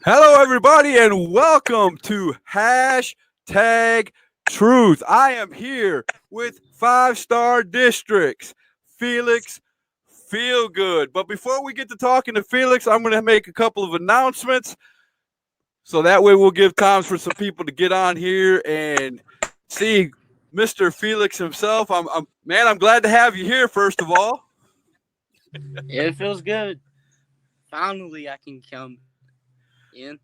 Hello, everybody, and welcome to Hashtag Truth. I am here with five-star districts, Felix, Feelgood. But before we get to talking to Felix, I'm going to make a couple of announcements so that way we'll give time for some people to get on here and see Mr. Felix himself. I'm glad to have you here, first of all. It feels good. Finally, I can come in.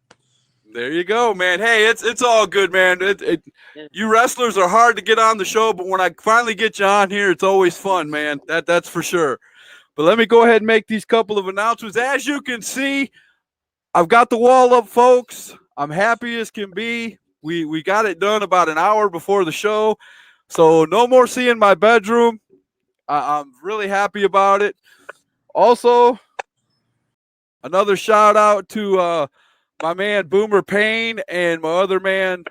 There you go, man. Hey, it's all good, man. Yeah. You wrestlers are hard to get on the show, but when I finally get you on here, it's always fun, man. That's for sure. But let me go ahead and make these couple of announcements. As you can see, I've got the wall up, folks. I'm happy as can be. We got it done about an hour before the show, so no more seeing my bedroom. I'm really happy about it. Also, another shout out to my man Boomer Payne and my other man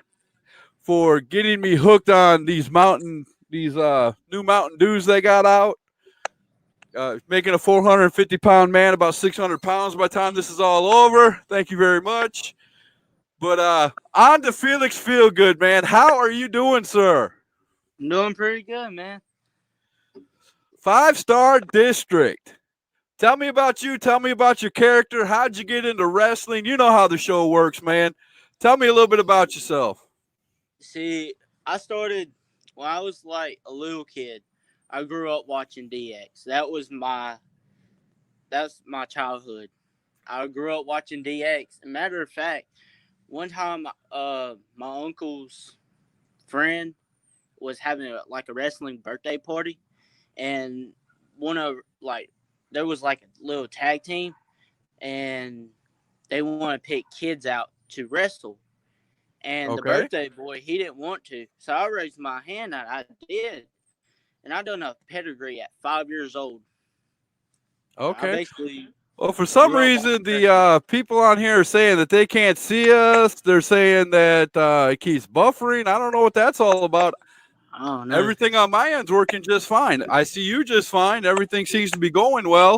for getting me hooked on these new Mountain Dews they got out. Making a 450-pound man about 600 pounds by the time this is all over. Thank you very much. But on to Felix Feelgood, man. How are you doing, sir? I'm doing pretty good, man. Five-star district. Tell me about you. Tell me about your character. How'd you get into wrestling? You know how the show works, man. Tell me a little bit about yourself. See, I started when I was like a little kid. I grew up watching DX. That's my childhood. I grew up watching DX. As a matter of fact, one time, my uncle's friend was having like a wrestling birthday party, and one of like there was like a little tag team, and they want to pick kids out to wrestle. And the Okay. birthday boy, he didn't want to, so I raised my hand and I did, and I done a pedigree at 5 years old. I Okay. basically Well, for some grew up watching reason, the wrestling. people on here are saying that they can't see us. They're saying that it keeps buffering. I don't know what that's all about. I don't know. Everything on my end's working just fine. I see you just fine. Everything seems to be going well.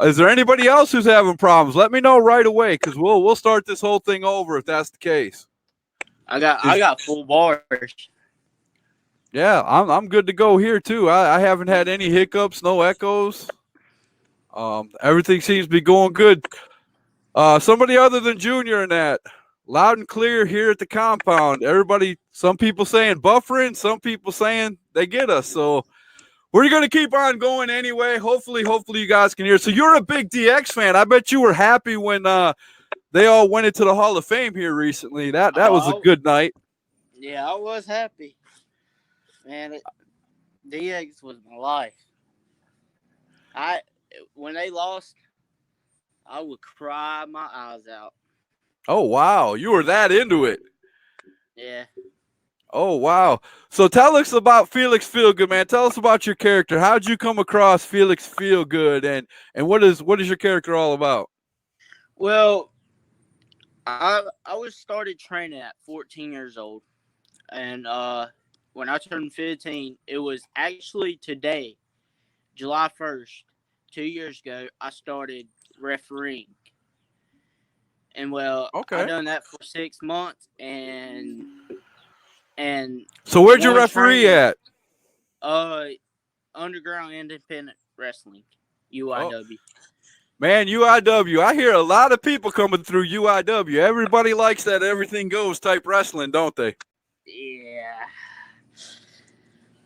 Is there anybody else who's having problems? Let me know right away because we'll start this whole thing over if that's the case. I Is got full bars. Yeah, I'm good to go here too. I haven't had any hiccups, no echoes. Everything seems to be going good. Somebody other than Junior in that. Loud and clear here at the compound. Everybody, some people saying buffering, some people saying they get us. So we're going to keep on going anyway. Hopefully you guys can hear. So you're a big DX fan. I bet you were happy when they all went into the Hall of Fame here recently. That was a Oh, good night. yeah, I was happy, man. DX was my life. I When they lost, I would cry my eyes out. Oh, wow. You were that into it. Yeah. Oh, wow. So tell us about Felix Feelgood, man. Tell us about your character. How'd you come across Felix Feelgood, and what is your character all about? Well, I was started training at 14 years old, and when I turned 15, it was actually today, July 1st, 2 years ago. I started refereeing, and well, I Okay. done that for 6 months, and So where'd your one referee training, at? uh, Underground Independent Wrestling, Oh, UIW. man, UIW. I hear a lot of people coming through UIW. Everybody likes that everything goes type wrestling, don't they? Yeah,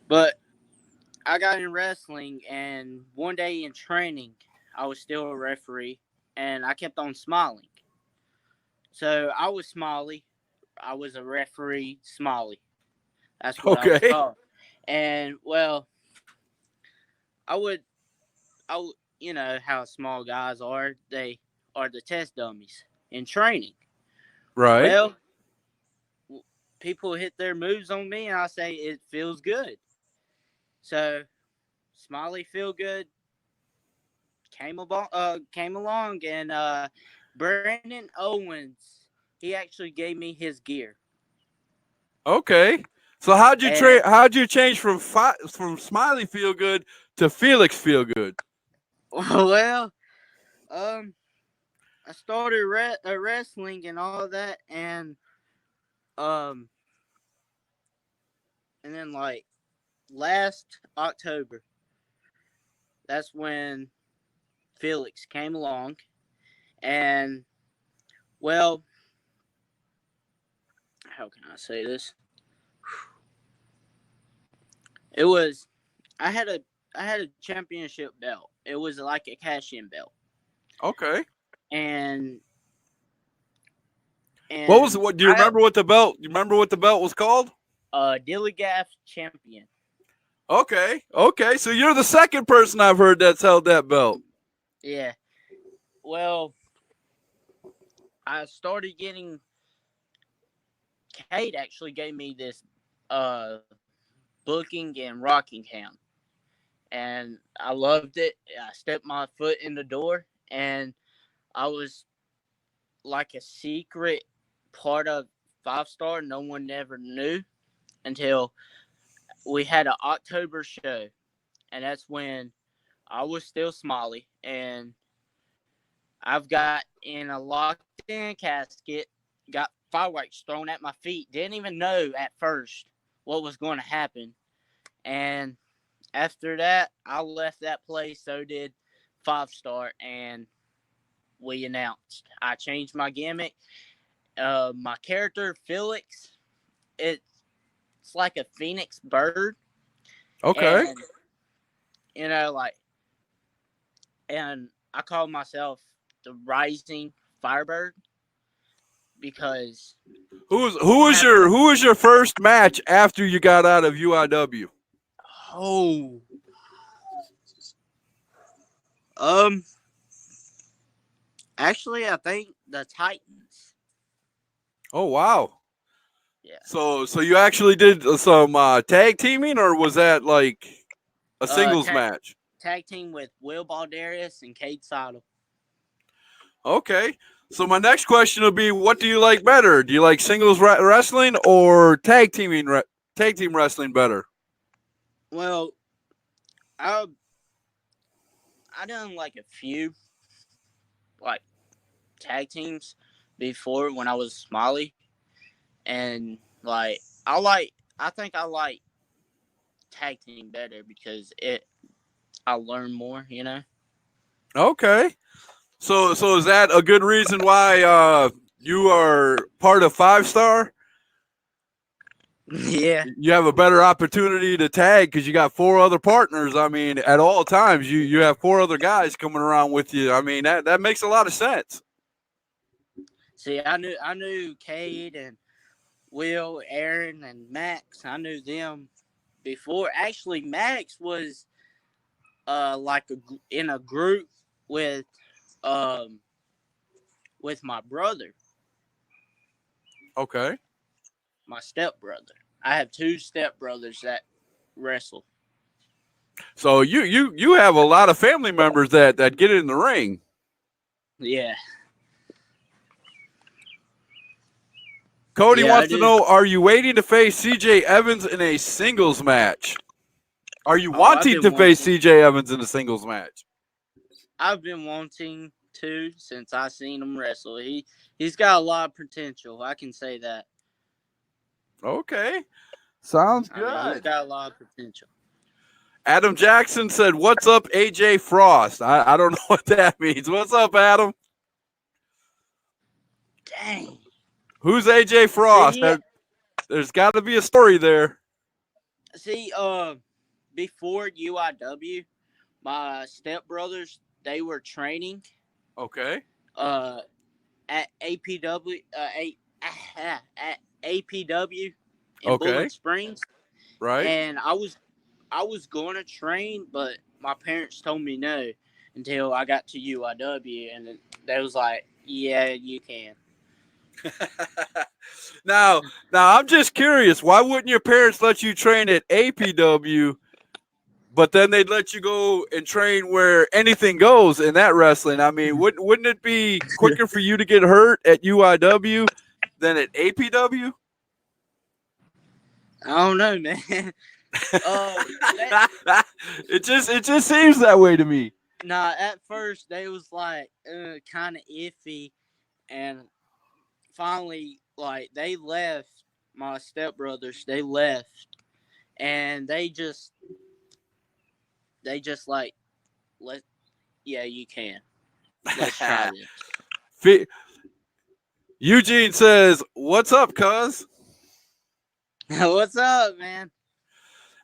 but I got in wrestling, and one day in training, I was still a referee, and I kept on smiling. So I was Smiley. I was a referee, Smiley. That's what I was Okay. called. And well, I would, you know how small guys are. They are the test dummies in training. Right. Well, people hit their moves on me, and I say it feels good. So Smiley feel good came along, and Brandon Owens, he actually gave me his gear. Okay. So how'd you And how'd you change from Smiley Feel Good to Felix Feel Good? well, um, I started wrestling and all that, um, and then like last October, that's when Felix came along, and well, how can I say this? It was I had a championship belt. It was like a cash in belt, Okay. and What do you I remember what the belt? You remember what the belt was called? Dilligaff champion. Okay. Okay. So you're the second person I've heard that's held that belt. Yeah. Well, I started getting. Kate actually gave me this booking in Rockingham, and I loved it. I stepped my foot in the door, and I was like a secret part of 5 Star. No one ever knew until we had an October show, and that's when I was still Smiley, and I've got in a locked-in casket, got fireworks thrown at my feet. Didn't even know at first what was going to happen, and after that, I left that place. So did 5 Star, and we announced. I changed my gimmick. My character Felix, it's like a phoenix bird, Okay. and like, and I call myself the Rising Firebird because I have. Who was your first match after you got out of UIW? Oh, um, actually, I think the Titans. Oh wow. Yeah. So you actually did some tag teaming, or was that like a singles Tag match? tag team with Will Baldarius and Cade Seidel. Okay. So my next question will be, what do you like better? Do you like singles wrestling or tag team wrestling better? Well, I I done like a few like tag teams before when I was Smiley, and like I think I like tag team better because I learn more. Okay. So is that a good reason why you are part of 5 Star? Yeah. You have a better opportunity to tag because you got four other partners. I mean, at all times, you have four other guys coming around with you. I mean, that makes a lot of sense. See, I knew Cade and Will, Aaron, and Max. I knew them before. Actually, Max was like in a group with um with my brother, Okay. my stepbrother. I have two stepbrothers that wrestle. So you have a lot of family members that get in the ring. Yeah. Cody Yeah, I wants to do. know: are you waiting to face C.J. Evans in a singles match? Are you Oh, I've wanting been to face wanting. C.J. Evans in a singles match? I've been wanting to since I seen him wrestle. He's got a lot of potential. I can say that. Okay, sounds I mean, he's good. got a lot of potential. Adam Jackson said, "What's up, AJ Frost?" I don't know what that means. What's up, Adam? Dang. Who's AJ Frost? See, There's got to be a story there. see, before UIW, my stepbrothers they were training Okay. uh at APW at APW in Bowling Okay. Springs, Right. and I was going to train, but my parents told me no until I got to UIW, and they was like, "Yeah, you can." now, I'm just curious. Why wouldn't your parents let you train at APW, but then they'd let you go and train where anything goes in that wrestling? I mean, wouldn't it be quicker for you to get hurt at UIW than at APW? I don't know, man. uh, that It just seems that way to me. Nah, at first they was like kind of iffy, and finally, like they left. My stepbrothers, they left, and they just like let yeah, you can. Let's try this. Fe- Eugene says, "What's up, cuz?" What's up, man?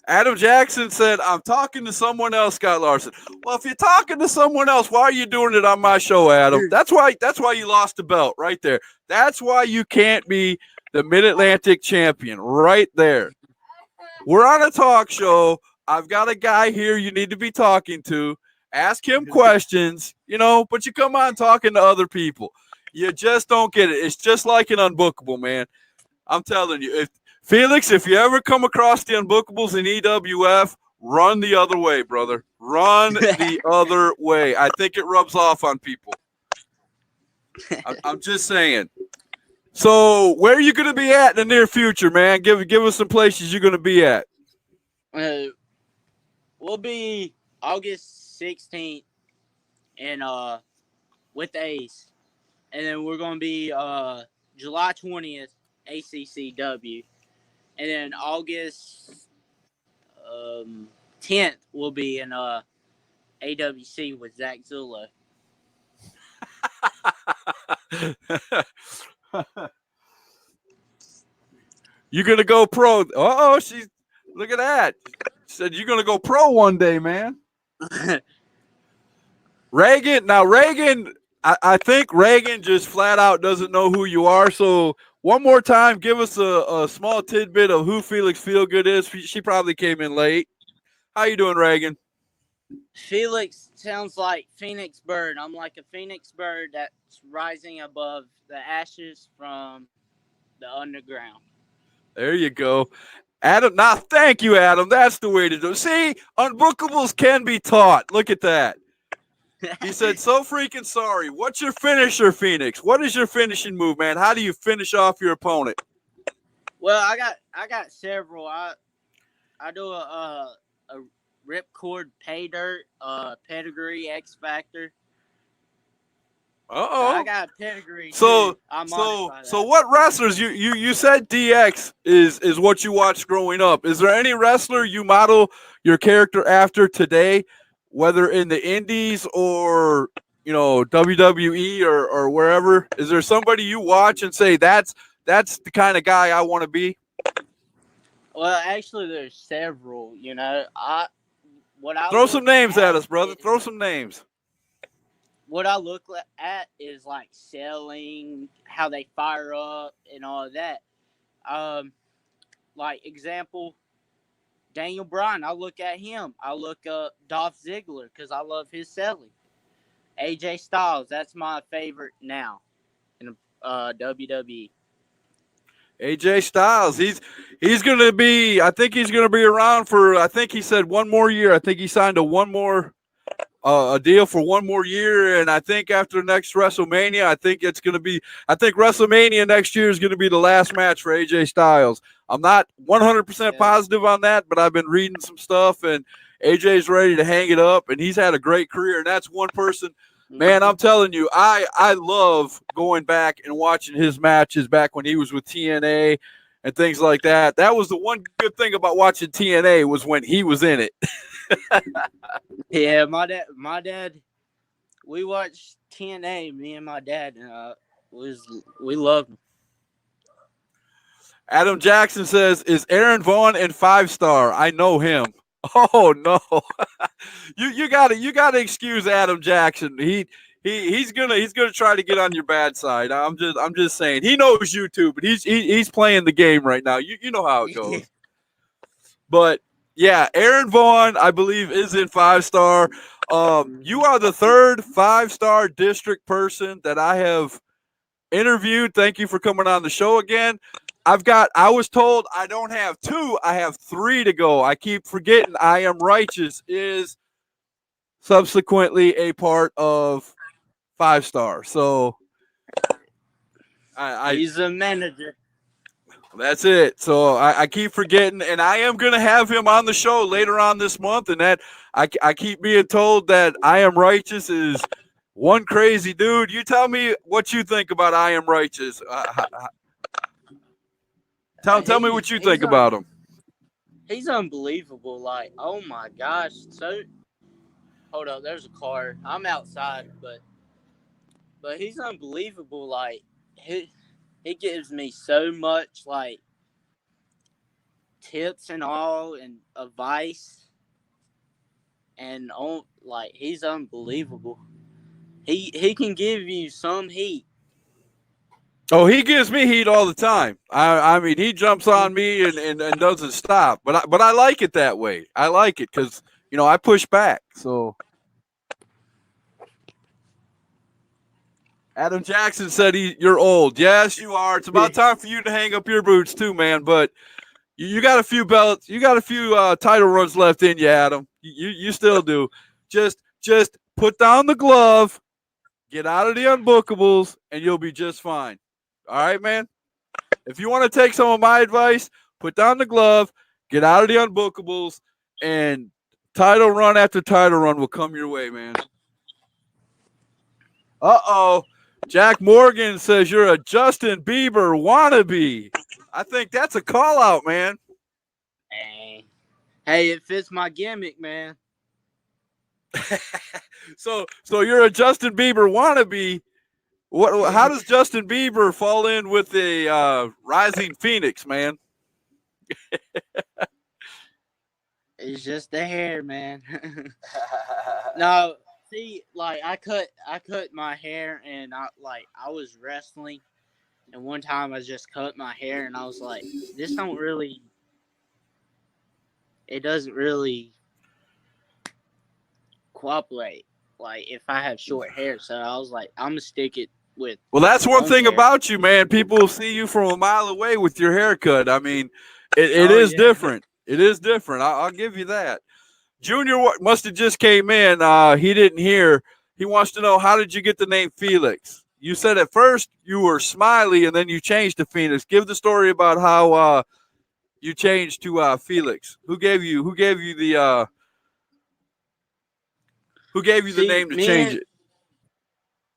Adam Jackson said, "I'm talking to someone else, Scott Larson." Well, if you're talking to someone else, why are you doing it on my show, Adam? That's why you lost the belt right there. That's why you can't be the Mid-Atlantic champion right there. We're on a talk show. I've got a guy here you need to be talking to. Ask him questions, but you come on talking to other people. You just don't get it. It's just like an unbookable, man. I'm telling you. Felix, if you ever come across the unbookables in EWF, run the other way, brother. Run the other way. I think it rubs off on people. I'm just saying. So, where are you going to be at in the near future, man? Give us some places you're going to be at. uh, we'll be August 16th and with the Ace, and then we're gonna be July 20th ACCW, and then August 10th we'll be in AWC with Zach Zullo. You're gonna go pro. She's look at that. She said you're gonna go pro one day, man. Reagan. Now Reagan, I think Reagan just flat out doesn't know who you are. So one more time, give us a small tidbit of who Felix Feelgood is. She probably came in late. How you doing, Reagan? Felix sounds like Phoenix Bird. I'm like a Phoenix bird that's rising above the ashes from the underground. There you go. Adam, now thank you, Adam. That's the way to do it. See, unbookables can be taught. Look at that. He said, so freaking sorry. What's your finisher, Phoenix? What is your finishing move, man? How do you finish off your opponent? Well, I got several. I do a ripcord pay dirt, pedigree X Factor. So I got pedigree too. So what wrestlers you said DX is what you watched growing up. Is there any wrestler you model your character after today, whether in the indies or WWE or wherever? Is there somebody you watch and say that's the kind of guy I want to be? Well, actually, there's several. I Throw some names at us, brother. Is, Throw some names. what I look at is like selling, how they fire up, and all of that. Like example, Daniel Bryan. I look at him. I look up Dolph Ziggler because I love his selling. AJ Styles. That's my favorite now in WWE. AJ Styles, he's going to be. I think he's going to be around for. I think he said one more year. I think he signed a deal for one more year, and I think after next WrestleMania, I think it's going to be. I think WrestleMania next year is going to be the last match for AJ Styles. I'm not 100% positive on that, but I've been reading some stuff, and AJ's ready to hang it up, and he's had a great career, and that's one person. Man, I'm telling you, I love going back and watching his matches back when he was with TNA and things like that. That was the one good thing about watching TNA was when he was in it. Yeah, my dad, we watched TNA. Me and my dad, we loved him. Adam Jackson says, "Is Aaron Vaughn in 5-star? I know him." Oh no, you gotta excuse Adam Jackson. He's gonna try to get on your bad side. I'm just saying he knows you too, but he's playing the game right now. You know how it goes. But yeah, Aaron Vaughn, I believe, is in 5-star. You are the third 5-star district person that I have interviewed. Thank you for coming on the show again. I was told I don't have 2, I have 3 to go. I keep forgetting I Am Righteous is subsequently a part of 5-star. So he's a manager. That's it. So I keep forgetting, and I am going to have him on the show later on this month. And that I keep being told that I Am Righteous is one crazy dude. You tell me what you think about I Am Righteous. Tell me what you think about him. He's unbelievable. Like, oh my gosh. So, hold up, there's a car. I'm outside, but he's unbelievable. Like, he gives me so much like tips and all and advice, and on like he's unbelievable. He can give you some heat. Oh, he gives me heat all the time. I mean, he jumps on me and doesn't stop. But I like it that way. I like it because I push back. So Adam Jackson said you're old. Yes, you are. It's about time for you to hang up your boots too, man. But you got a few belts. You got a few title runs left in you, Adam. You still do. Just put down the glove, get out of the unbookables, and you'll be just fine. All right, man? If you want to take some of my advice, put down the glove, get out of the unbookables, and title run after title run will come your way, man. Uh-oh. Jack Morgan says you're a Justin Bieber wannabe. I think that's a call out, man. Hey, it fits my gimmick, man. So you're a Justin Bieber wannabe. How does Justin Bieber fall in with a rising phoenix, man? It's just the hair, man. No, see, like I cut my hair, and I was wrestling, and one time I just cut my hair, and I was like, this don't really. It doesn't really cooperate. Like if I have short hair, so I was like, I'm gonna stick it with. Well, that's one thing hair. about you, man. People will see you from a mile away with your haircut. I mean, it is different. It is different. I'll give you that. Junior must have just came in. He didn't hear. He wants to know, how did you get the name Felix? You said at first you were Smiley, and then you changed to Phoenix. Give the story about how you changed to Felix. Who gave you the name to change it?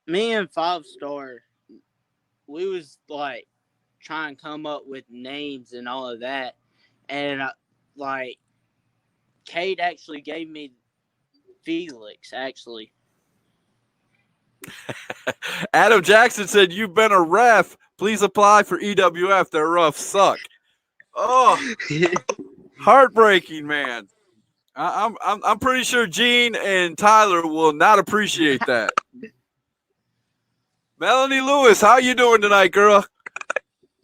Me and 5-Star, we was like trying to come up with names and all of that, and like Kate actually gave me Felix. Actually, Adam Jackson said you've been a ref. Please apply for EWF. Their refs suck. Oh, heartbreaking, man. I'm pretty sure Gene and Tyler will not appreciate that. Melanie Lewis, how you doing tonight, girl?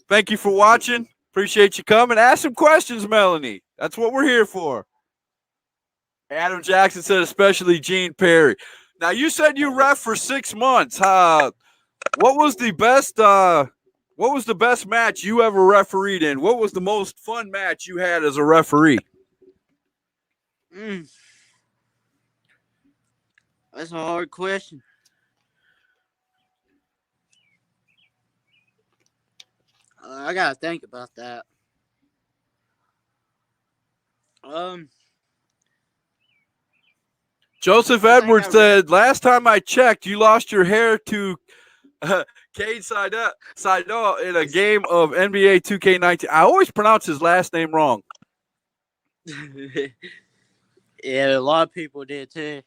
Thank you for watching. Appreciate you coming. Ask some questions, Melanie. That's what we're here for. Adam Jackson said, especially Gene Perry. Now, you said you ref for 6 months. What was the best match you ever refereed in? What was the most fun match you had as a referee? That's a hard question. I gotta think about that. Joseph Edwards said, last time I checked, you lost your hair to Cade Seidel in a game of NBA 2K19. I always pronounce his last name wrong. Yeah, a lot of people did too.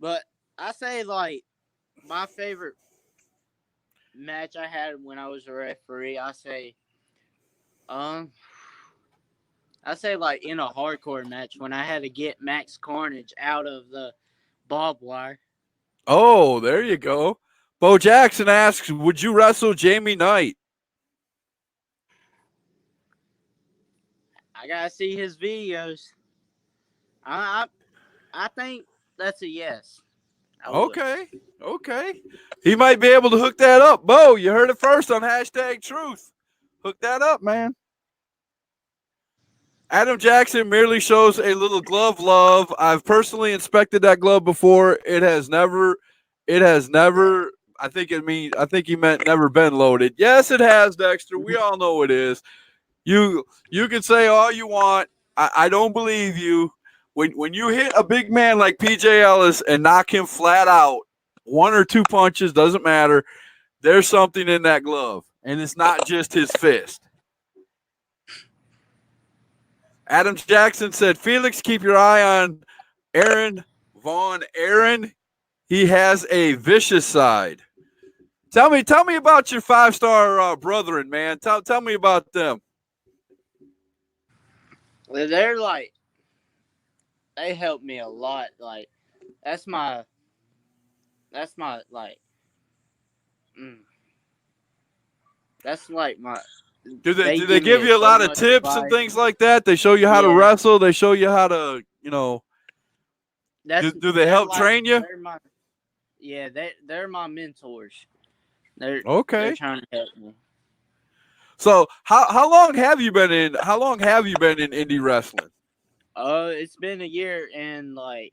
But I say, like, my favorite match I had when I was a referee, I say like in a hardcore match when I had to get Max Carnage out of the barbed wire. Oh, there you go. Bo Jackson asks, would you wrestle Jamie Knight? I gotta see his videos. I think that's a yes. Okay. He might be able to hook that up. Bo, you heard it first on #Truth. Hook that up, man. Adam Jackson merely shows a little glove love. I've personally inspected that glove before. It has never, I think he meant never been loaded. Yes, it has, Dexter. We all know it is. You can say all you want. I don't believe you. When you hit a big man like PJ Ellis and knock him flat out, one or two punches doesn't matter. There's something in that glove, and it's not just his fist. Adam Jackson said, Felix, keep your eye on Aaron Vaughn. Aaron, he has a vicious side. Tell me about your 5-star brethren, man. Tell me about them. Well, they helped me a lot. Like, that's my like, that's like my. Do they give you a lot of tips and things like that? They show you how to wrestle. They show you how to, do they help train you? They're my mentors. They're trying to help me. So how long have you been in indie wrestling? It's been a year and like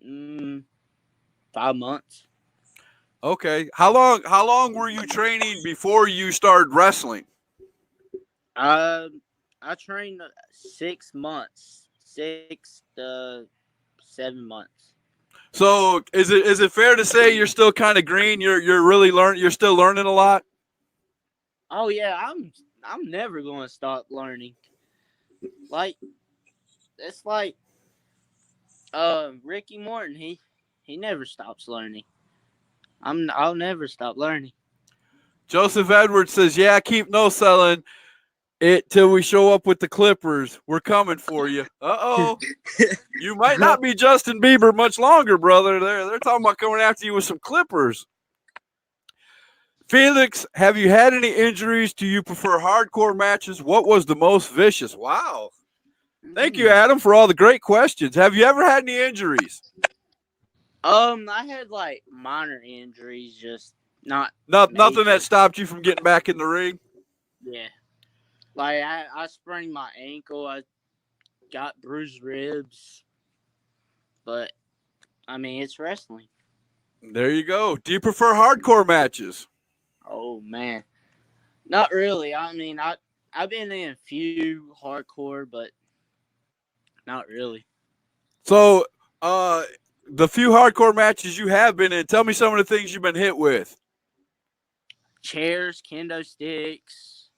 5 months. Okay. How long were you training before you started wrestling? I trained 6 months, 6 to 7 months. So is it fair to say you're still kind of green? You're really you're still learning a lot? Oh yeah, I'm never going to stop learning. Like, it's like Ricky Morton, he never stops learning. I'll never stop learning. Joseph Edwards says, "Yeah, keep no selling it till we show up with the Clippers. We're coming for you." Uh-oh. You might not be Justin Bieber much longer, brother. They're talking about coming after you with some Clippers. Felix, have you had any injuries? Do you prefer hardcore matches? What was the most vicious? Wow. Thank you, Adam, for all the great questions. Have you ever had any injuries? I had like minor injuries, just nothing that stopped you from getting back in the ring. Yeah, like I sprained my ankle. I got bruised ribs, but I mean it's wrestling. There you go. Do you prefer hardcore matches? Oh man, not really. I mean I've been in a few hardcore, but not really. So, the few hardcore matches you have been in, tell me some of the things you've been hit with. Chairs, kendo sticks.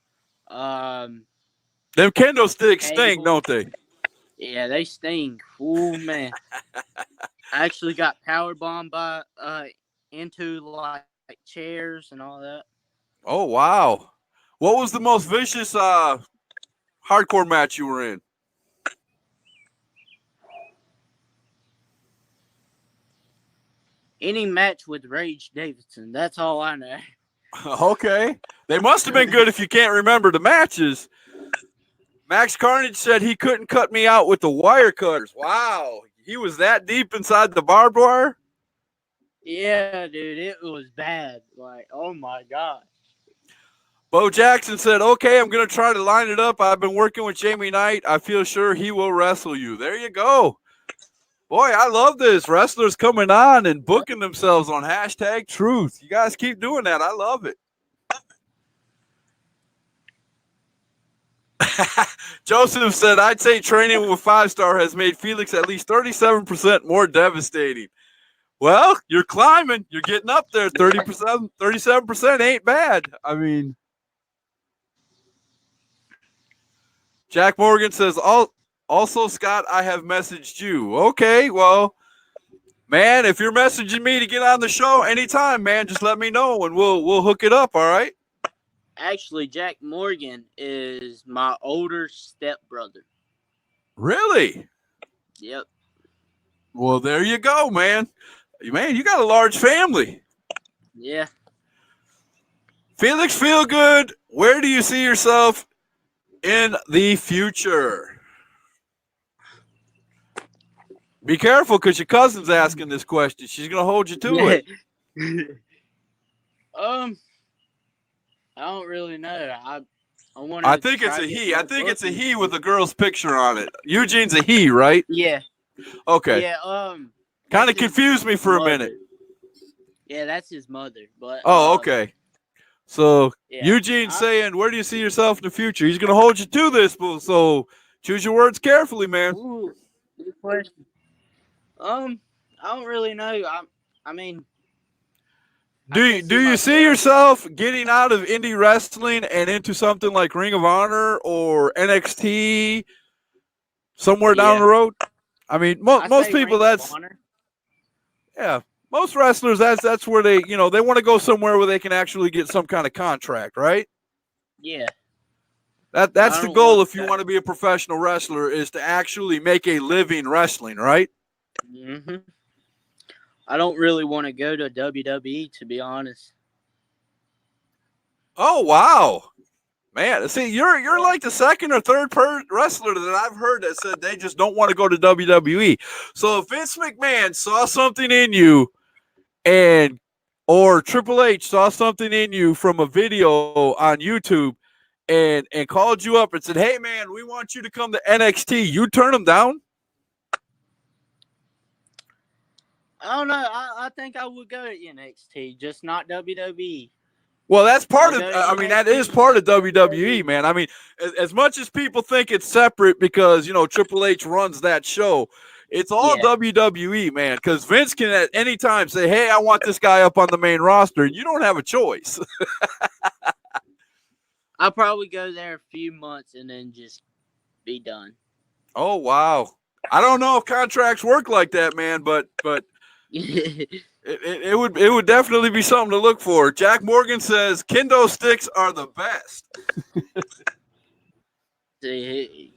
Them kendo sticks sting, don't they? Yeah, they sting. Oh man. I actually got power bombed by into like chairs and all that. Oh wow. What was the most vicious hardcore match you were in? Any match with Rage Davidson. That's all I know. Okay. They must have been good if you can't remember the matches. Max Carnage said he couldn't cut me out with the wire cutters. Wow. He was that deep inside the barbed wire? Yeah, dude. It was bad. Like, oh my gosh. Bo Jackson said, okay, I'm going to try to line it up. I've been working with Jamie Knight. I feel sure he will wrestle you. There you go. Boy, I love this. Wrestlers coming on and booking themselves on #truth. You guys keep doing that. I love it. Joseph said, I'd say training with 5-star has made Felix at least 37% more devastating. Well, you're climbing. You're getting up there. 30%, 37% ain't bad. I mean, Jack Morgan says, also, Scott, I have messaged you. Okay, well, man, if you're messaging me to get on the show anytime, man, just let me know and we'll hook it up, all right? Actually, Jack Morgan is my older stepbrother. Really? Yep. Well, there you go, man. Man, you got a large family. Yeah. Felix Feelgood, where do you see yourself in the future? Be careful because your cousin's asking this question. She's going to hold you to it. I don't really know. I think it's a he. I think it's a he with a girl's picture on it. Eugene's a he, right? Yeah. Okay. Yeah. Kind of confused me for a minute. Yeah, that's his mother. But okay. So Yeah. Eugene's saying, where do you see yourself in the future? He's going to hold you to this, so choose your words carefully, man. Ooh, good question. I don't really know. I mean, I Do could you, see do you see myself. yourself getting out of indie wrestling and into something like Ring of Honor or NXT somewhere down Yeah, the road? I mean, I most say people, Ring of that's Honor. yeah. Most wrestlers, that's where they want to go somewhere where they can actually get some kind of contract, right? Yeah, That's I the don't want goal if you to. want to be a professional wrestler is to actually make a living wrestling, right? Hmm. I don't really want to go to WWE, to be honest. Oh wow, man! See, you're Yeah. like the second or third wrestler that I've heard that said they just don't want to go to WWE. So if Vince McMahon saw something in you, and or Triple H saw something in you from a video on YouTube, and called you up and said, "Hey man, we want you to come to NXT," you turn them down? I don't know. I think I would go to NXT, just not WWE. Well, that's part I'll of. go to I mean, that is NXT, part of not WWE, WWE. man. I mean, as much as people think it's separate because Triple H runs that show, it's all Yeah, WWE, man. Because Vince can at any time say, "Hey, I want this guy up on the main roster," and you don't have a choice. I'll probably go there a few months and then just be done. Oh wow, I don't know if contracts work like that, man, but it would definitely be something to look for. Jack Morgan says kendo sticks are the best. See,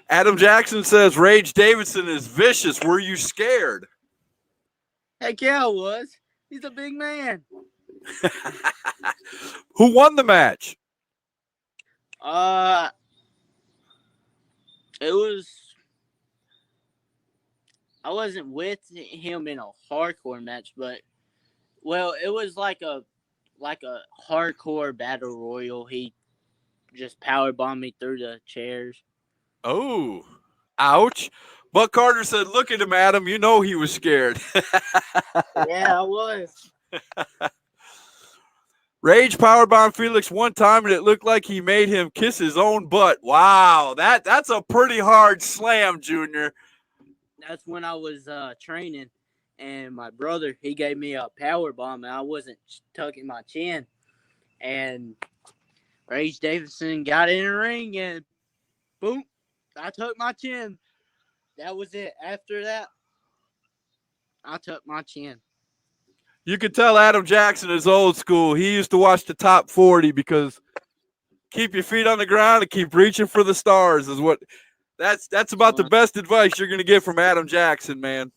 Adam Jackson says Rage Davidson is vicious. Were you scared? heck yeah, I was. He's a big man. Who won the match? Uh, it was. I wasn't with him in a hardcore match, but it was like a hardcore battle royal. He just power bombed me through the chairs. Oh, ouch. Buck Carter said, "Look at him, Adam. You know he was scared." Yeah, I was. Rage powerbomb Felix one time, and it looked like he made him kiss his own butt. Wow, that's a pretty hard slam, Junior. That's when I was training, and my brother he gave me a power bomb, and I wasn't tucking my chin, and Rage Davidson got in the ring, and boom, I tucked my chin. That was it. After that, I tucked my chin. You could tell Adam Jackson is old school. He used to watch the top 40 because keep your feet on the ground and keep reaching for the stars is what that's about the best advice you're going to get from Adam Jackson, man.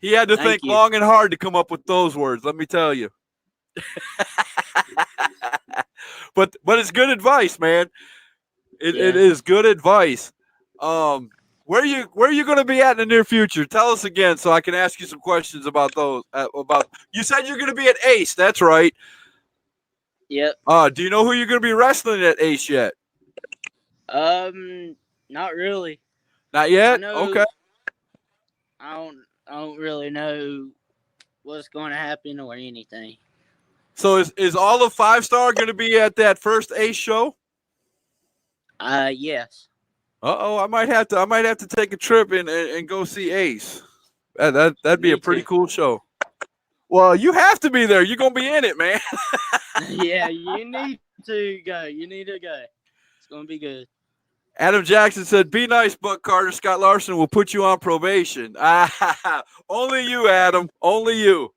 He had to Thank think you. long and hard to come up with those words, let me tell you. but it's good advice, man. It Yeah. is good advice. Where you going to be at in the near future? Tell us again so I can ask you some questions about those. About you said you're going to be at Ace. That's right. Yep. Do you know who you're going to be wrestling at Ace yet? Not really. Not I yet. know. Okay. I don't really know what's going to happen or anything. So is all of Five Star going to be at that first Ace show? Yes. I might have to take a trip and go see Ace. That'd be a Me pretty too. cool show. Well, you have to be there. You're gonna be in it, man. Yeah, you need to go. You need to go. It's gonna be good. Adam Jackson said, "Be nice, Buck Carter. Scott Larson will put you on probation." Only you, Adam. Only you.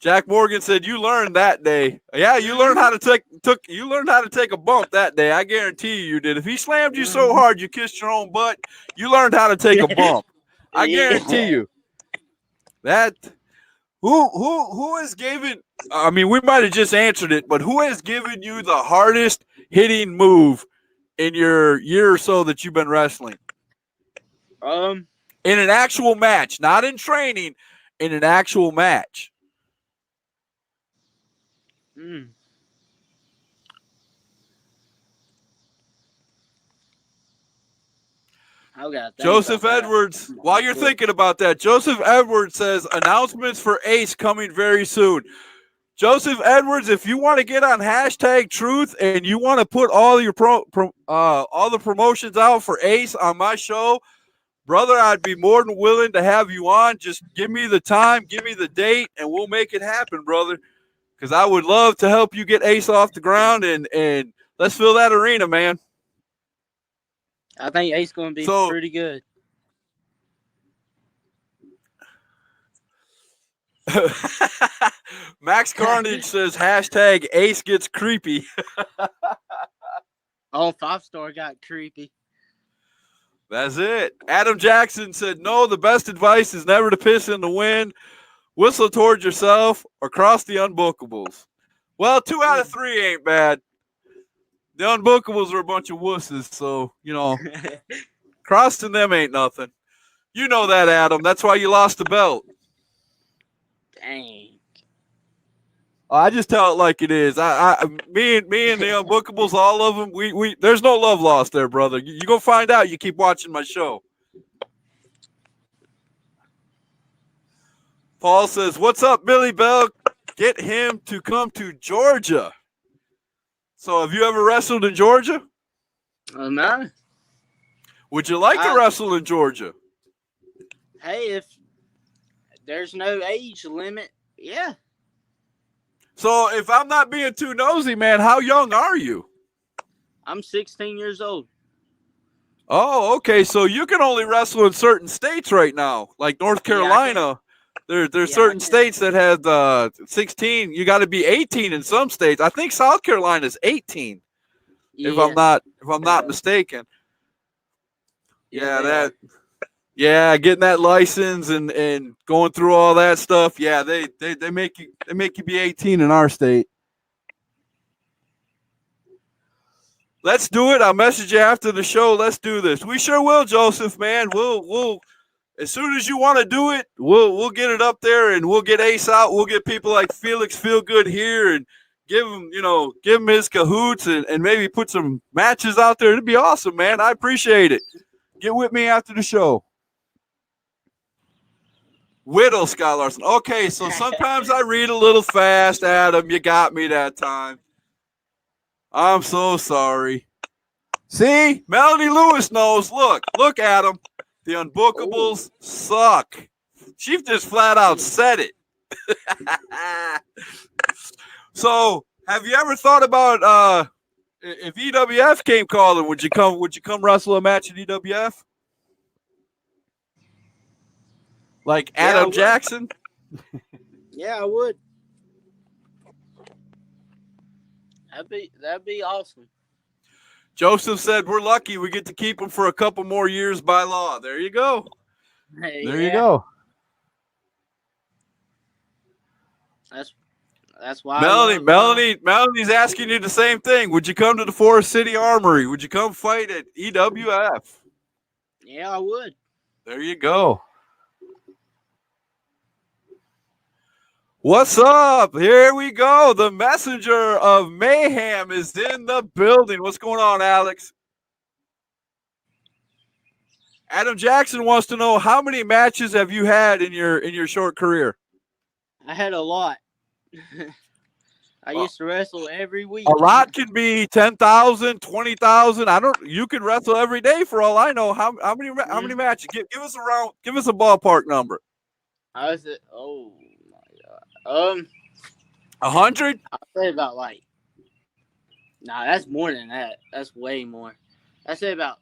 Jack Morgan said, "You learned that day. Yeah, you learned how to you learned how to take a bump that day. I guarantee you did. If he slammed you so Mhm. hard you kissed your own butt, you learned how to take a bump. I guarantee Yeah. you that." Who has given? I mean, we might have just answered it, but who has given you the hardest hitting move in your year or so that you've been wrestling Um. in an actual match, not in training, in an actual match? Mm, I gotta think Joseph about that. Edwards, while you're thinking about that, Joseph Edwards says announcements for Ace coming very soon. Joseph Edwards, if you want to get on hashtag Truth and you want to put all your all the promotions out for Ace on my show, brother, I'd be more than willing to have you on. Just give me the time, give me the date, and we'll make it happen, brother. Because I would love to help you get Ace off the ground and let's fill that arena, man. I think Ace gonna be pretty good. Max Carnage says hashtag Ace gets creepy. Oh, 5-star got creepy. That's it. Adam Jackson said, no, the best advice is never to piss in the wind, whistle towards yourself, or cross the unbookables. Well, 2 out of 3 ain't bad. The unbookables are a bunch of wusses, so, crossing them ain't nothing. You know that, Adam. That's why you lost the belt. Dang. I just tell it like it is. Me and the unbookables, all of them. We there's no love lost there, brother. You go find out. You keep watching my show. Paul says, "What's up, Billy Bell? Get him to come to Georgia." So, have you ever wrestled in Georgia? No. Would you like to wrestle in Georgia? Hey, if there's no age limit, yeah. So, if I'm not being too nosy, man, how young are you? I'm 16 years old. Oh, okay. So you can only wrestle in certain states right now, like North Carolina. There's certain states that have 16. You got to be 18 in some states. I think South Carolina is 18, if I'm not mistaken. Yeah, getting that license and going through all that stuff. Yeah, they make you be 18 in our state. Let's do it. I'll message you after the show. Let's do this. We sure will, Joseph, man. We'll as soon as you want to do it, we'll get it up there and we'll get Ace out. We'll get people like Felix Feelgood here and give him his cahoots and maybe put some matches out there. It'd be awesome, man. I appreciate it. Get with me after the show. Whittle, Scott Larson. Okay, so sometimes I read a little fast, Adam. You got me that time. I'm so sorry. See? Melanie Lewis knows. Look, Adam. The unbookables suck. She just flat out said it. So, have you ever thought about if EWF came calling, would you come wrestle a match at EWF? Like Adam Jackson? Yeah, I would. That'd be awesome. Joseph said, we're lucky we get to keep him for a couple more years by law. There you go. Hey, there you go. That's why Melanie's asking you the same thing. Would you come to the Forest City Armory? Would you come fight at EWF? Yeah, I would. There you go. What's up? Here we go. The messenger of mayhem is in the building. What's going on, Alex? Adam Jackson wants to know, how many matches have you had in your short career? I had a lot. I used to wrestle every week. A lot can be 10,000, 20,000. You can wrestle every day for all I know. How many matches? Give us a ballpark number. I was at, oh my god. 100? I'll say about that's more than that. That's way more. I say about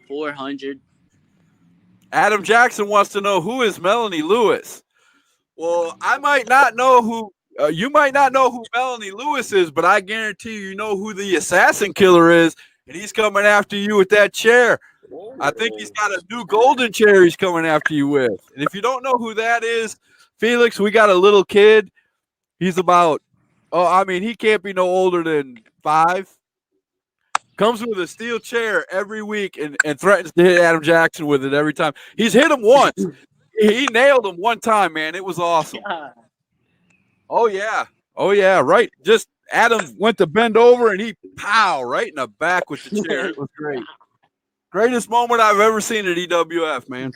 400. Adam Jackson wants to know, who is Melanie Lewis? Well, I might not know who you might not know who Melanie Lewis is, but I guarantee you know who the assassin killer is, and he's coming after you with that chair. I think he's got a new golden chair he's coming after you with. And if you don't know who that is, Felix, we got a little kid. He's about, he can't be no older than 5. Comes with a steel chair every week and threatens to hit Adam Jackson with it every time. He's hit him once. He nailed him one time, man. It was awesome. Oh, yeah. Right. Just Adam went to bend over and he right in the back with the chair. It was great. Greatest moment I've ever seen at EWF, man.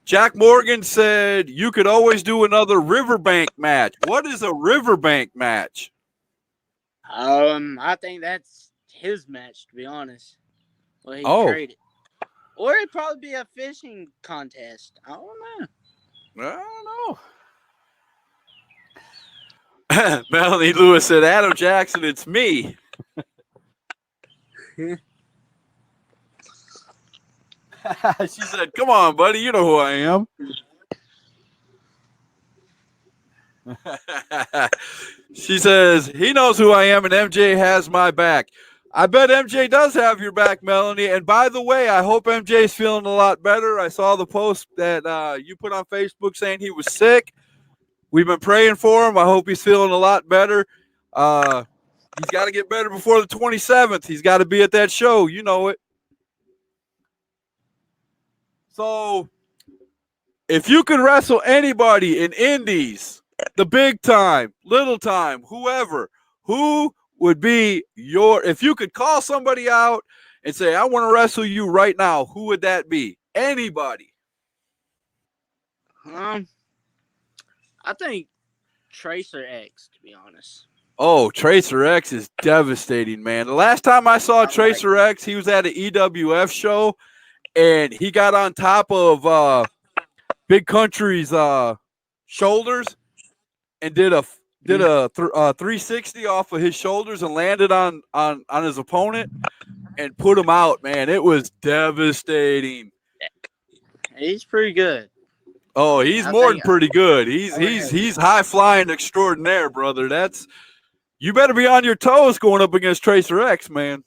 Jack Morgan said you could always do another Riverbank match. What is a Riverbank match? I think that's his match, to be honest. Well, he traded. Or it'd probably be a fishing contest. I don't know. Melanie Lewis said, Adam Jackson, it's me. She said, come on, buddy. You know who I am. She says, he knows who I am, and MJ has my back. I bet MJ does have your back, Melanie. And by the way, I hope MJ's feeling a lot better. I saw the post that you put on Facebook saying he was sick. We've been praying for him. I hope he's feeling a lot better. He's got to get better before the 27th. He's got to be at that show. You know it. So, if you could wrestle anybody in indies, the big time, little time, whoever, who would be if you could call somebody out and say, I want to wrestle you right now, who would that be? Anybody. know. I think Tracer X, to be honest. Oh, Tracer X is devastating, man. The last time I saw Tracer X, he was at an EWF show, and he got on top of Big Country's shoulders and did a 360 off of his shoulders and landed on his opponent and put him out, man. It was devastating. He's pretty good. Oh, he's more than pretty good. He's high flying extraordinaire, brother. You better be on your toes going up against Tracer X, man.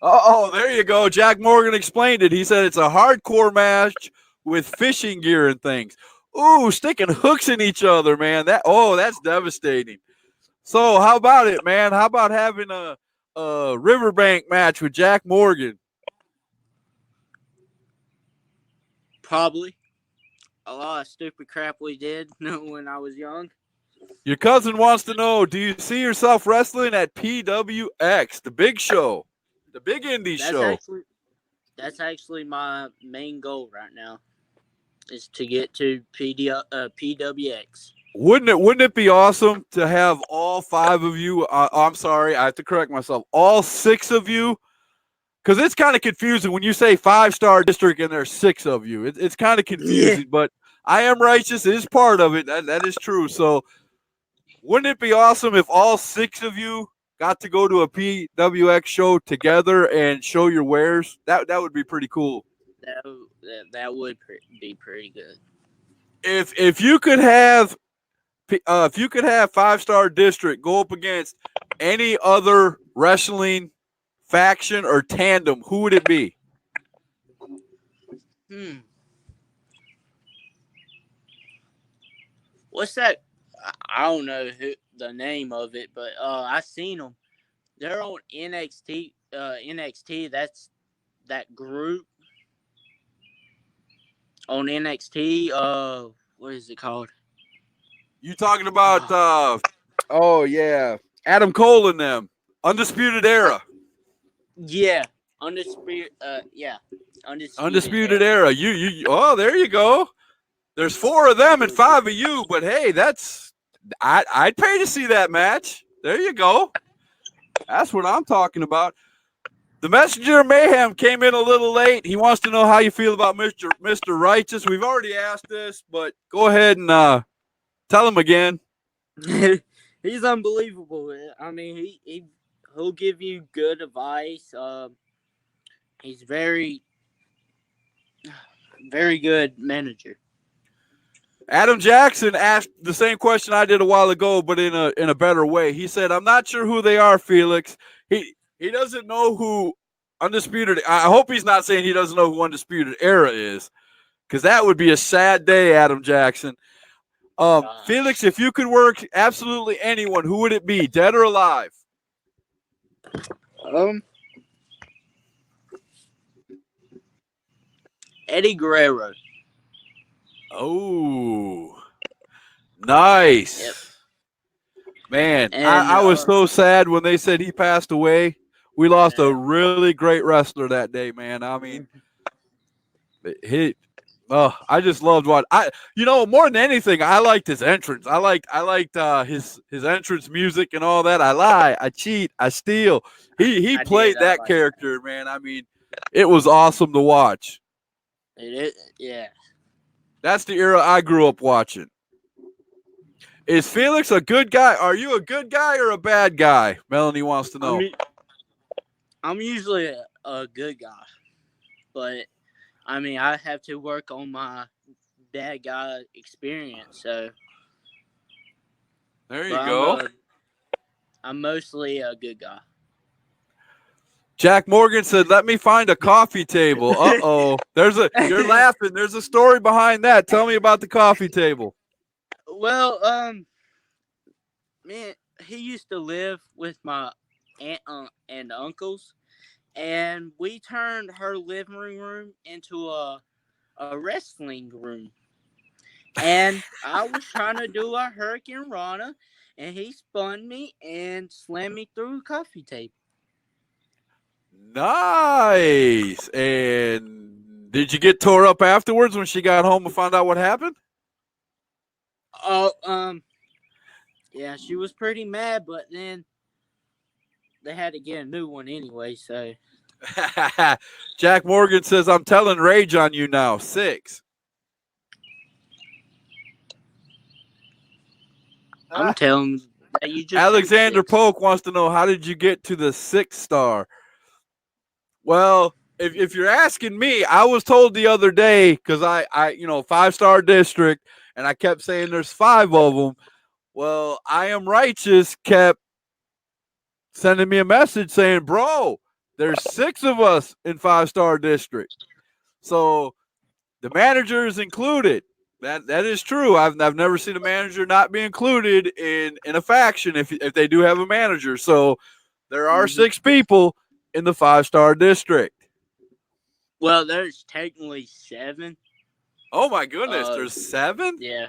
Oh, there you go. Jack Morgan explained it. He said it's a hardcore match with fishing gear and things. Ooh, sticking hooks in each other, man. That's devastating. So how about it, man? How about having a Riverbank match with Jack Morgan? Probably. A lot of stupid crap we did when I was young. Your cousin wants to know, do you see yourself wrestling at PWX, the big show, the big indie show? That's actually my main goal right now, is to get to PWX. Wouldn't it be awesome to have all 5 of you? I'm sorry, I have to correct myself. All 6 of you, because it's kind of confusing when you say 5-star district and there's 6 of you. It's kind of confusing, but I Am Righteous is part of it. That is true. So wouldn't it be awesome if all 6 of you got to go to a PWX show together and show your wares? That would be pretty cool. That would be pretty good. If you could have 5-star district go up against any other wrestling faction or tandem, who would it be? What's that? I don't know the name of it, but I seen them. They're on NXT. NXT. That's that group on NXT. What is it called? You talking about? Oh yeah, Adam Cole and them, Undisputed Era. Yeah, Undisputed Era. You. Oh, there you go. There's 4 of them and 5 of you, but hey, I'd pay to see that match. There you go. That's what I'm talking about. The Messenger of Mayhem came in a little late. He wants to know how you feel about Mr. Righteous. We've already asked this, but go ahead and tell him again. He's unbelievable. I mean, he'll give you good advice. He's very, very good manager. Adam Jackson asked the same question I did a while ago, but in a better way. He said, I'm not sure who they are, Felix. He doesn't know who Undisputed. I hope he's not saying he doesn't know who Undisputed Era is, because that would be a sad day, Adam Jackson. Felix, if you could work absolutely anyone, who would it be, dead or alive? Eddie Guerrero. Oh, nice. Yep. Man, And I was so sad when they said he passed away. We lost a yeah. really great wrestler that day, man. I mean, he I just loved what more than anything, I liked his entrance. I liked his entrance music and all that. I lie, I cheat, I steal. He I did. played I that like it. character, man. I mean, it was awesome to watch. It is. Yeah. That's the era I grew up watching. Is Felix a good guy? Are you a good guy or a bad guy? Melanie wants to I'm know. I'm usually a good guy, but I mean I have to work on my bad guy experience. So, There but you go. I'm mostly a good guy. Jack Morgan said, "Let me find a coffee table." Uh-oh. You're laughing. There's a story behind that. Tell me about the coffee table. Well, man, he used to live with my aunt and uncles, and we turned her living room into a wrestling room. And I was trying to do a Hurricane Rana, and he spun me and slammed me through a coffee table. Nice. And did you get tore up afterwards when she got home and found out what happened? Oh, yeah, she was pretty mad, but then they had to get a new one anyway. So Jack Morgan says, "I'm telling rage on you now." 6. I'm telling that you just turned Alexander 6. Polk wants to know, how did you get to the 6 star? Well, if you're asking me, I was told the other day, because I 5-star district, and I kept saying there's 5 of them. Well, I Am Righteous kept sending me a message saying, "Bro, there's 6 of us in 5-star district." So the manager is included. That is true. I've never seen a manager not be included in a faction if they do have a manager. So there are Mm-hmm. 6 people in the 5-star district. Well, there's technically 7. Oh my goodness, Uh, there's 7? yeah,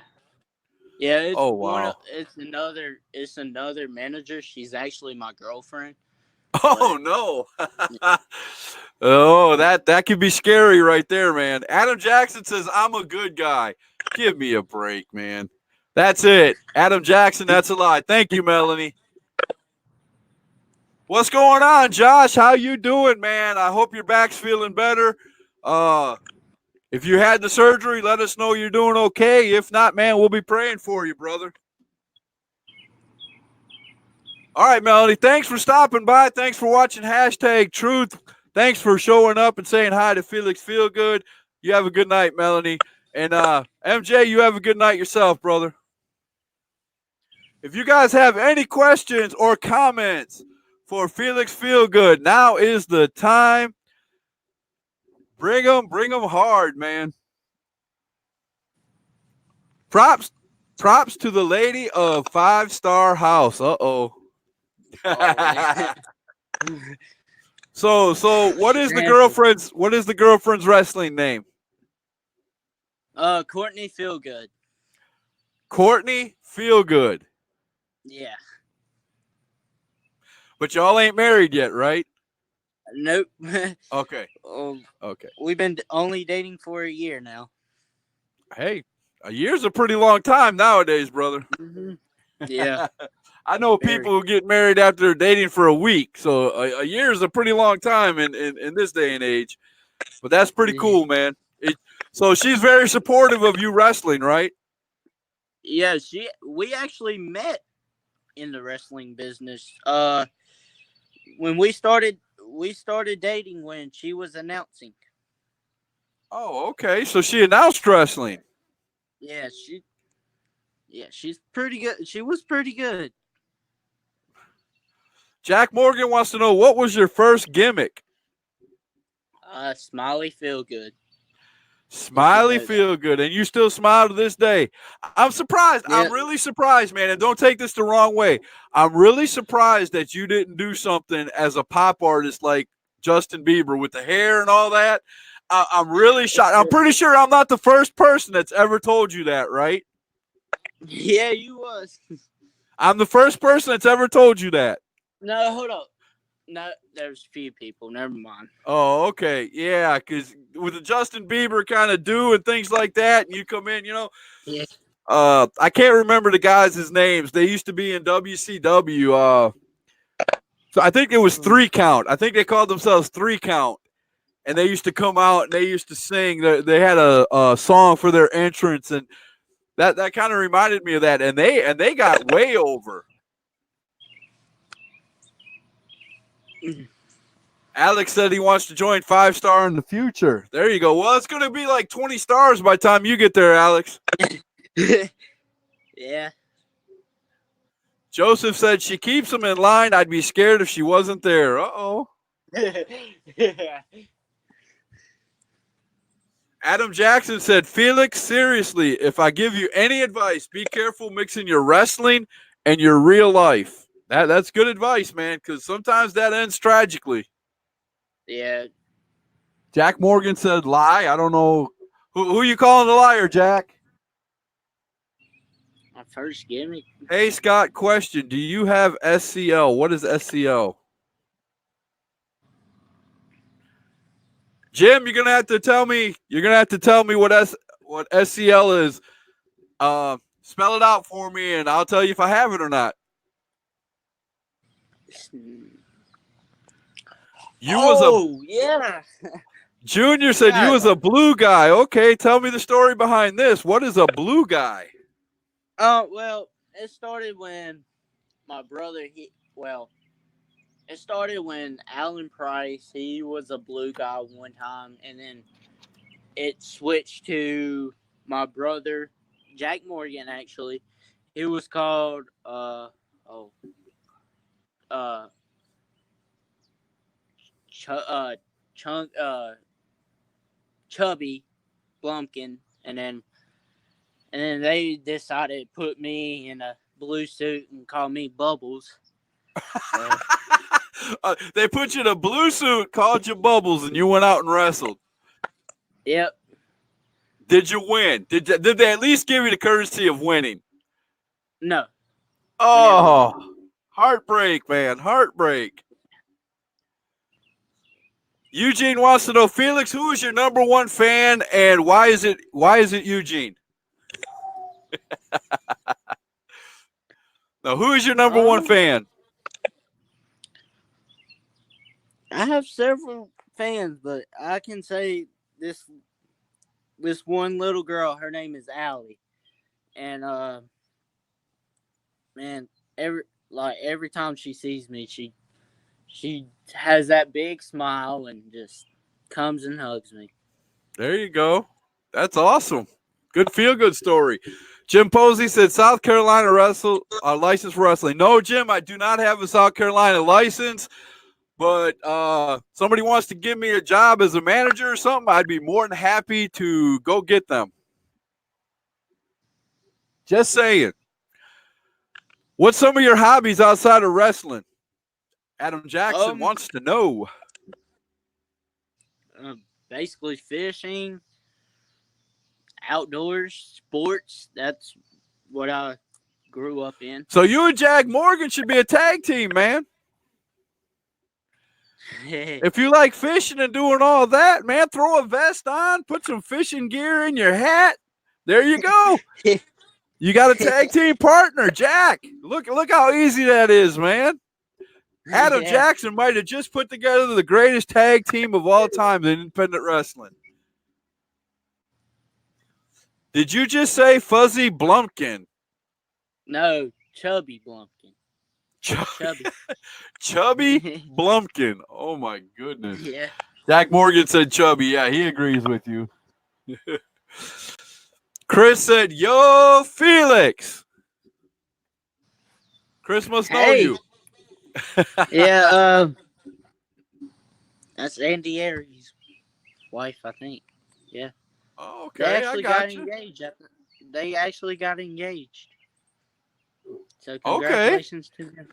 yeah. It's Oh one. wow. It's another. It's another manager. She's actually my girlfriend. Oh But no. Oh, that could be scary right there, man. Adam Jackson says, "I'm a good guy." Give me a break, man. That's it. Adam Jackson, that's a lie. Thank you, Melanie. What's going on, Josh? How you doing, man? I hope your back's feeling better. Uh if you had the surgery, let us know you're doing okay. If not, man, we'll be praying for you, brother. All right, Melanie, thanks for stopping by. Thanks for watching Hashtag Truth. Thanks for showing up and saying hi to Felix Feelgood. You have a good night, Melanie. And MJ, you have a good night yourself, brother. If you guys have any questions or comments for Felix Feelgood, now is the time. Bring them hard, man. Props to the lady of 5-star house. Uh-oh. oh, So Sample. what is the girlfriend's wrestling name? Courtney Feelgood. Courtney Feelgood. Yeah. But y'all ain't married yet, right? Nope. Okay. um, Okay. we've been only dating for a year now. Hey, a year's a pretty long time nowadays, brother. Mm-hmm. Yeah. I know people Very. who get married after dating for a week, so a year is a pretty long time in this day and age. But that's pretty cool, man. So she's very supportive of you wrestling, right? Yeah. We actually met in the wrestling business. When we started dating when she was announcing. Oh, okay. So she announced wrestling. Yeah, she's pretty good. She was pretty good. Jack Morgan wants to know, what was your first gimmick? Smiley feel good. If you Smiley know that. feel good, and you still smile to this day. I'm surprised. Yeah. I'm really surprised, man. And don't take this the wrong way. I'm really surprised that you didn't do something as a pop artist like Justin Bieber with the hair and all that. I'm really shocked. I'm pretty sure I'm not the first person that's ever told you that, right? Yeah, you was. I'm the first person that's ever told you that. No, hold up. No, there's a few people. Never mind. Oh, okay. Yeah, because with the Justin Bieber kind of do and things like that, and you come in, Yeah. I can't remember the guys' names. They used to be in WCW. So I think it was Three Count. I think they called themselves Three Count. And they used to come out and they used to sing. They had a song for their entrance, and that kind of reminded me of that. And they got way over. Alex said he wants to join 5-star in the future. There you go. Well, it's going to be like 20 stars by the time you get there, Alex. Yeah. Joseph said she keeps him in line. I'd be scared if she wasn't there. Uh-oh. Adam Jackson said, Felix, seriously, if I give you any advice, be careful mixing your wrestling and your real life. That's good advice, man, because sometimes that ends tragically. Yeah. Jack Morgan said, lie. I don't know. Who you calling a liar, Jack? My first gimmick. Hey, Scott, question. Do you have SCL? What is SCL? Jim, you're gonna have to tell me. You're gonna have to tell me what SCL is. Spell it out for me, and I'll tell you if I have it or not. Yeah. Junior said you was a blue guy. Okay, tell me the story behind this. What is a blue guy? Well, it started when my brother. It started when Alan Price. He was a blue guy one time, and then it switched to my brother, Jack Morgan. Actually, he was called Chubby Blumpkin, and then they decided to put me in a blue suit and call me Bubbles. So, they put you in a blue suit, called you Bubbles, and you went out and wrestled. yep. Did you win? Did they at least give you the courtesy of winning? No. Oh, heartbreak, man, heartbreak. Eugene wants to know, Felix, who is your number one fan, and why is it Eugene? Now, who is your number one fan? I have several fans, but I can say this one little girl. Her name is Allie, and man, every time she sees me, she has that big smile and just comes and hugs me. There you go. That's awesome. Good feel-good story. Jim Posey said South Carolina license for wrestling. No, Jim, I do not have a South Carolina license, but somebody wants to give me a job as a manager or something, I'd be more than happy to go get them. Just saying. What's some of your hobbies outside of wrestling? Adam Jackson wants to know. Basically fishing, outdoors, sports. That's what I grew up in. So you and Jack Morgan should be a tag team, man. If you like fishing and doing all that, man, throw a vest on, put some fishing gear in your hat. There you go. You got a tag team partner, Jack. Look how easy that is, man. Adam Jackson might have just put together the greatest tag team of all time in independent wrestling. Did you just say Fuzzy Blumpkin? No, Chubby Blumpkin. Chubby Blumpkin. Oh, my goodness. Yeah. Jack Morgan said chubby. Yeah, he agrees with you. Chris said, yo, Felix. Chris must know you. Yeah, that's Andy Aries' wife, I think. Yeah. Oh, okay, they actually got engaged. They actually got engaged. So congratulations to them.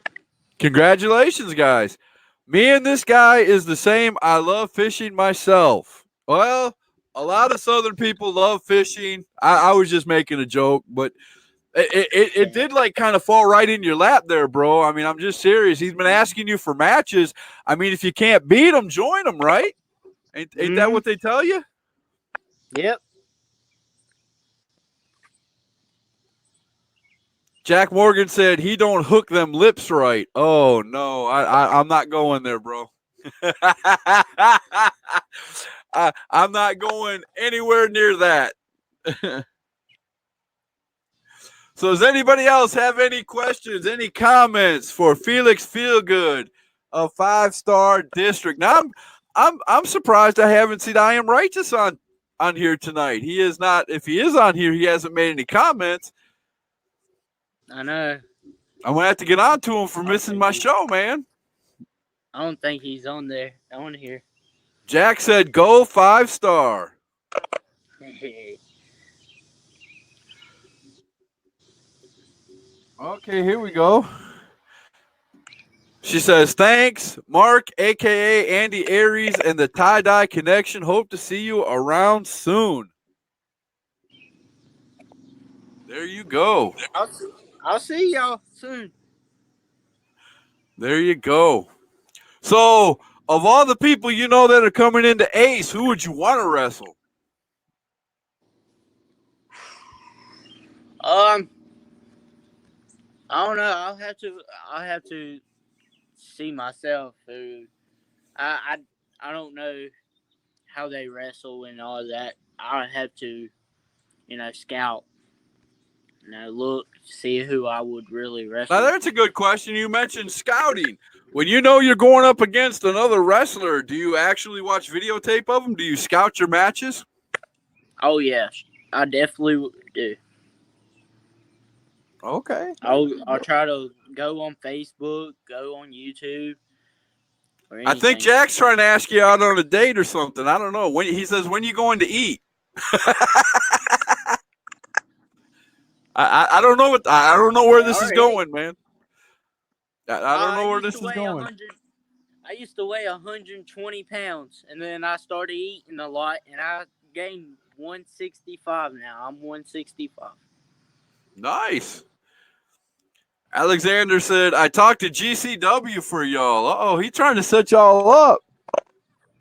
Congratulations, guys. Me and this guy is the same. I love fishing myself. Well, a lot of Southern people love fishing. I was just making a joke, but It did like kind of fall right in your lap there, bro. I mean, I'm just serious. He's been asking you for matches. I mean, if you can't beat him, join him, right? Ain't that what they tell you? Yep. Jack Morgan said he don't hook them lips right. Oh no, I'm not going there, bro. I'm not going anywhere near that. So does anybody else have any questions, any comments for Felix Feelgood of 5-Star District? Now I'm surprised I haven't seen I Am Righteous on here tonight. He is not. If he is on here, he hasn't made any comments. I know. I'm gonna have to get on to him for missing my show, man. I don't think he's on there. On here. Jack said, "Go 5-star." Okay, here we go. She says, "Thanks, Mark, aka Andy Aries, and the Tie Dye Connection. Hope to see you around soon." There you go. I'll see y'all soon. There you go. So, of all the people you know that are coming into Ace, who would you want to wrestle? I don't know. I'll have to see myself. I don't know how they wrestle and all that. I'll have to, scout. Look, see who I would really wrestle. Now, that's a good question. You mentioned scouting. When you know you're going up against another wrestler, do you actually watch videotape of them? Do you scout your matches? Oh yeah, I definitely do. Okay. I'll try to go on Facebook, go on YouTube. I think Jack's trying to ask you out on a date or something. I don't know. When he says, "When you going to eat?" I don't know I don't know where this is going, man. I don't know where this is going. I used to weigh 120 pounds, and then I started eating a lot, and I gained 165 now. I'm 165. Nice. Alexander said, "I talked to GCW for y'all." Uh-oh, he's trying to set y'all up.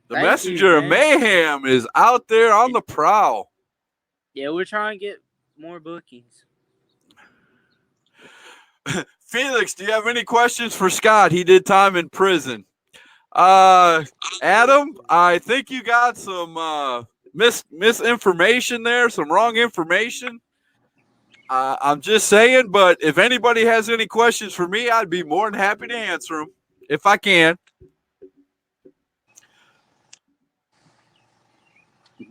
The messenger of mayhem is out there on the prowl. Yeah, we're trying to get more bookings. Felix, do you have any questions for Scott? He did time in prison. Adam, I think you got some misinformation there, some wrong information. I'm just saying, but if anybody has any questions for me, I'd be more than happy to answer them if I can.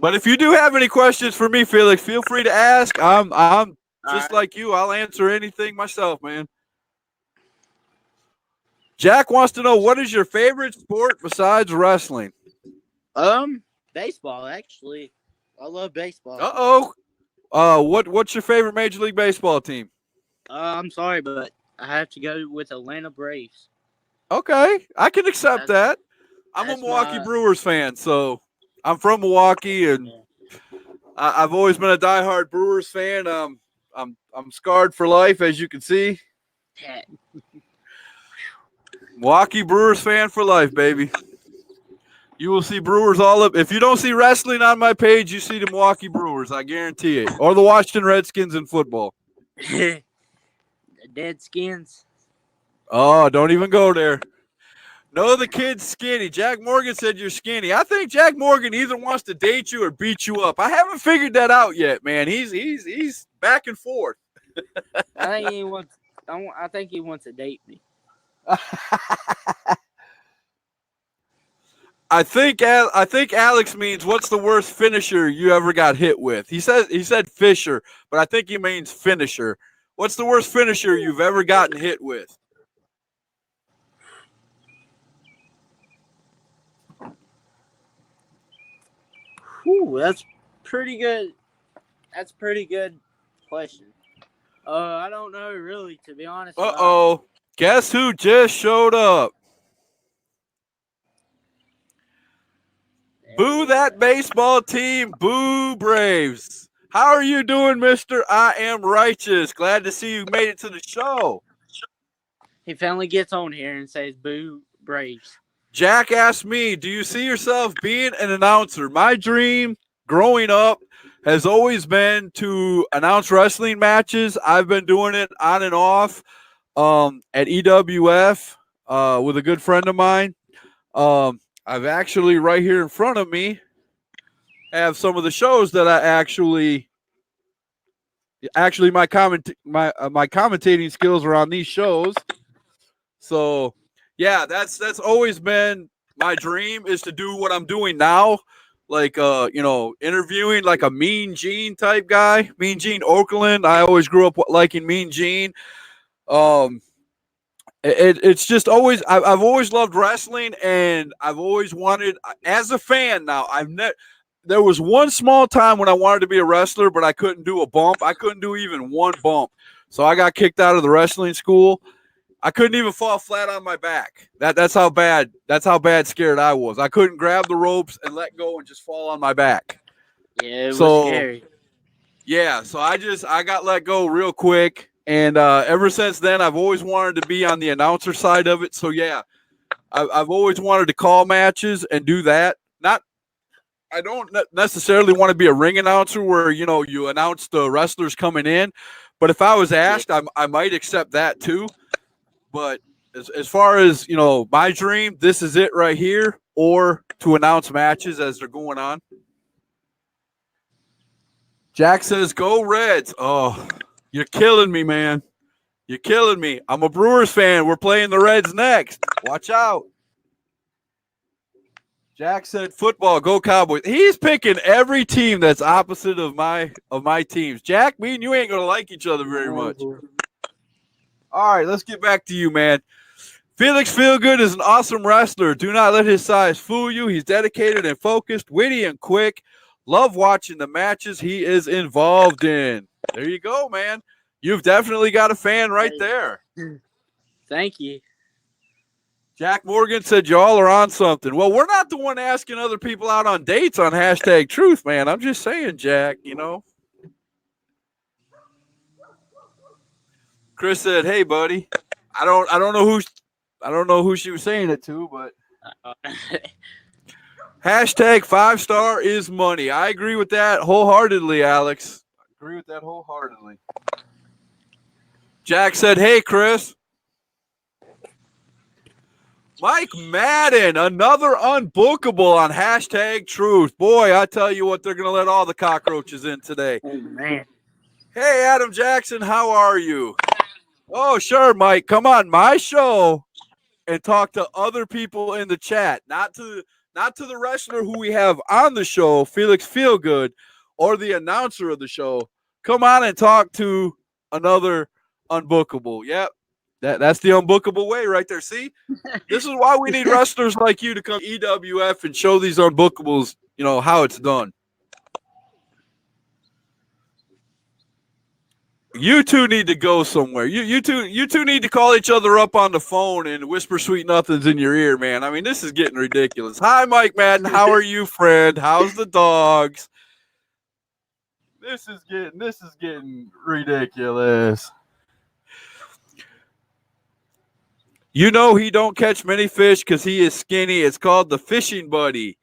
But if you do have any questions for me, Felix, feel free to ask. I'm just like you. I'll answer anything myself, man. Jack wants to know, what is your favorite sport besides wrestling? Baseball, actually. I love baseball. Uh-oh. What's your favorite Major League Baseball team? I'm sorry, but I have to go with Atlanta Braves. Okay, I can accept that. I'm a Milwaukee Brewers fan, so I'm from Milwaukee, and I've always been a diehard Brewers fan. I'm scarred for life, as you can see. Milwaukee Brewers fan for life, baby. You will see Brewers all up. If you don't see wrestling on my page, you see the Milwaukee Brewers. I guarantee it. Or the Washington Redskins in football. The Deadskins. Oh, don't even go there. No, the kid's skinny. Jack Morgan said you're skinny. I think Jack Morgan either wants to date you or beat you up. I haven't figured that out yet, man. He's back and forth. I think he wants to date me. I think Alex means, what's the worst finisher you ever got hit with? He said Fisher, but I think he means finisher. What's the worst finisher you've ever gotten hit with? Whew, that's pretty good. That's a pretty good question. I don't know, really, to be honest. Uh-oh. Guess who just showed up? Boo that baseball team. Boo Braves. How are you doing, Mister? I am righteous. Glad to see you made it to the show. He finally gets on here and says, "Boo, Braves." Jack asked me, "Do you see yourself being an announcer?" My dream growing up has always been to announce wrestling matches. I've been doing it on and off at EWF with a good friend of mine. I've actually right here in front of me have some of the shows that I actually my commentating skills are on these shows. So yeah, that's always been my dream is to do what I'm doing now, like interviewing like a Mean Gene type guy, Mean Gene Oakland. I always grew up liking Mean Gene. Um, it's just always I've always loved wrestling, and I've always wanted as a fan. Now I've never. There was one small time when I wanted to be a wrestler, but I couldn't do a bump. I couldn't do even one bump, so I got kicked out of the wrestling school. I couldn't even fall flat on my back. That's how bad scared I was. I couldn't grab the ropes and let go and just fall on my back. Yeah, it was So scary. yeah, so I got let go real quick, and ever since then I've always wanted to be on the announcer side of it. So yeah, I've always wanted to call matches and do that. Not I don't necessarily want to be a ring announcer where you announce the wrestlers coming in, but if I was asked, I might accept that too. But as far as my dream, this is it right here, or to announce matches as they're going on. Jack says, "Go Reds!" Oh, you're killing me, man. You're killing me. I'm a Brewers fan. We're playing the Reds next. Watch out. Jack said, "Football, go Cowboys." He's picking every team that's opposite of my teams. Jack, me and you ain't gonna like each other very much. All right, let's get back to you, man. Felix Feelgood is an awesome wrestler. Do not let his size fool you. He's dedicated and focused, witty and quick. Love watching the matches he is involved in. There you go, man. You've definitely got a fan right there. Thank you. Jack Morgan said y'all are on something. Well, we're not the one asking other people out on dates on #truth, man. I'm just saying, Jack, Chris said, "Hey, buddy." I don't know who she was saying it to, but #5-star is money. I agree with that wholeheartedly, Alex. I agree with that wholeheartedly. Jack said, "Hey, Chris." Mike Madden, another unbookable on #truth. Boy, I tell you what, they're going to let all the cockroaches in today. Oh, man. Hey, Adam Jackson, how are you? Oh, sure, Mike. Come on my show and talk to other people in the chat, not to the wrestler who we have on the show, Felix Feelgood, or the announcer of the show. Come on and talk to another unbookable. Yep. That's the unbookable way right there. See? This is why we need wrestlers like you to come EWF and show these unbookables, how it's done. You two need to go somewhere. You two need to call each other up on the phone and whisper sweet nothings in your ear, man. I mean, this is getting ridiculous. Hi, Mike Madden. How are you, friend? How's the dogs? This is getting ridiculous. He don't catch many fish because he is skinny. It's called the fishing buddy.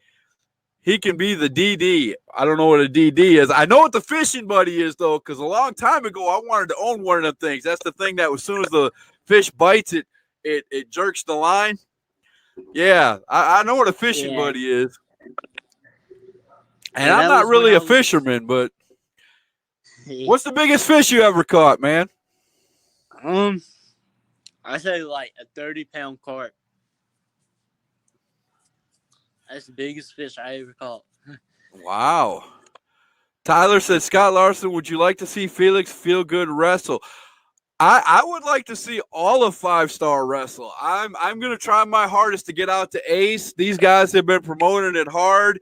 He can be the DD. I don't know what a DD is. I know what the fishing buddy is, though, because a long time ago, I wanted to own one of them things. That's the thing that as soon as the fish bites, it jerks the line. Yeah, I know what a fishing buddy is. And I'm not really a fisherman, but what's the biggest fish you ever caught, man? I say like a 30-pound carp. That's the biggest fish I ever caught. Wow. Tyler said, Scott Larson, would you like to see Felix Feelgood wrestle? I would like to see all of 5-star wrestle. I'm going to try my hardest to get out to Ace. These guys have been promoting it hard.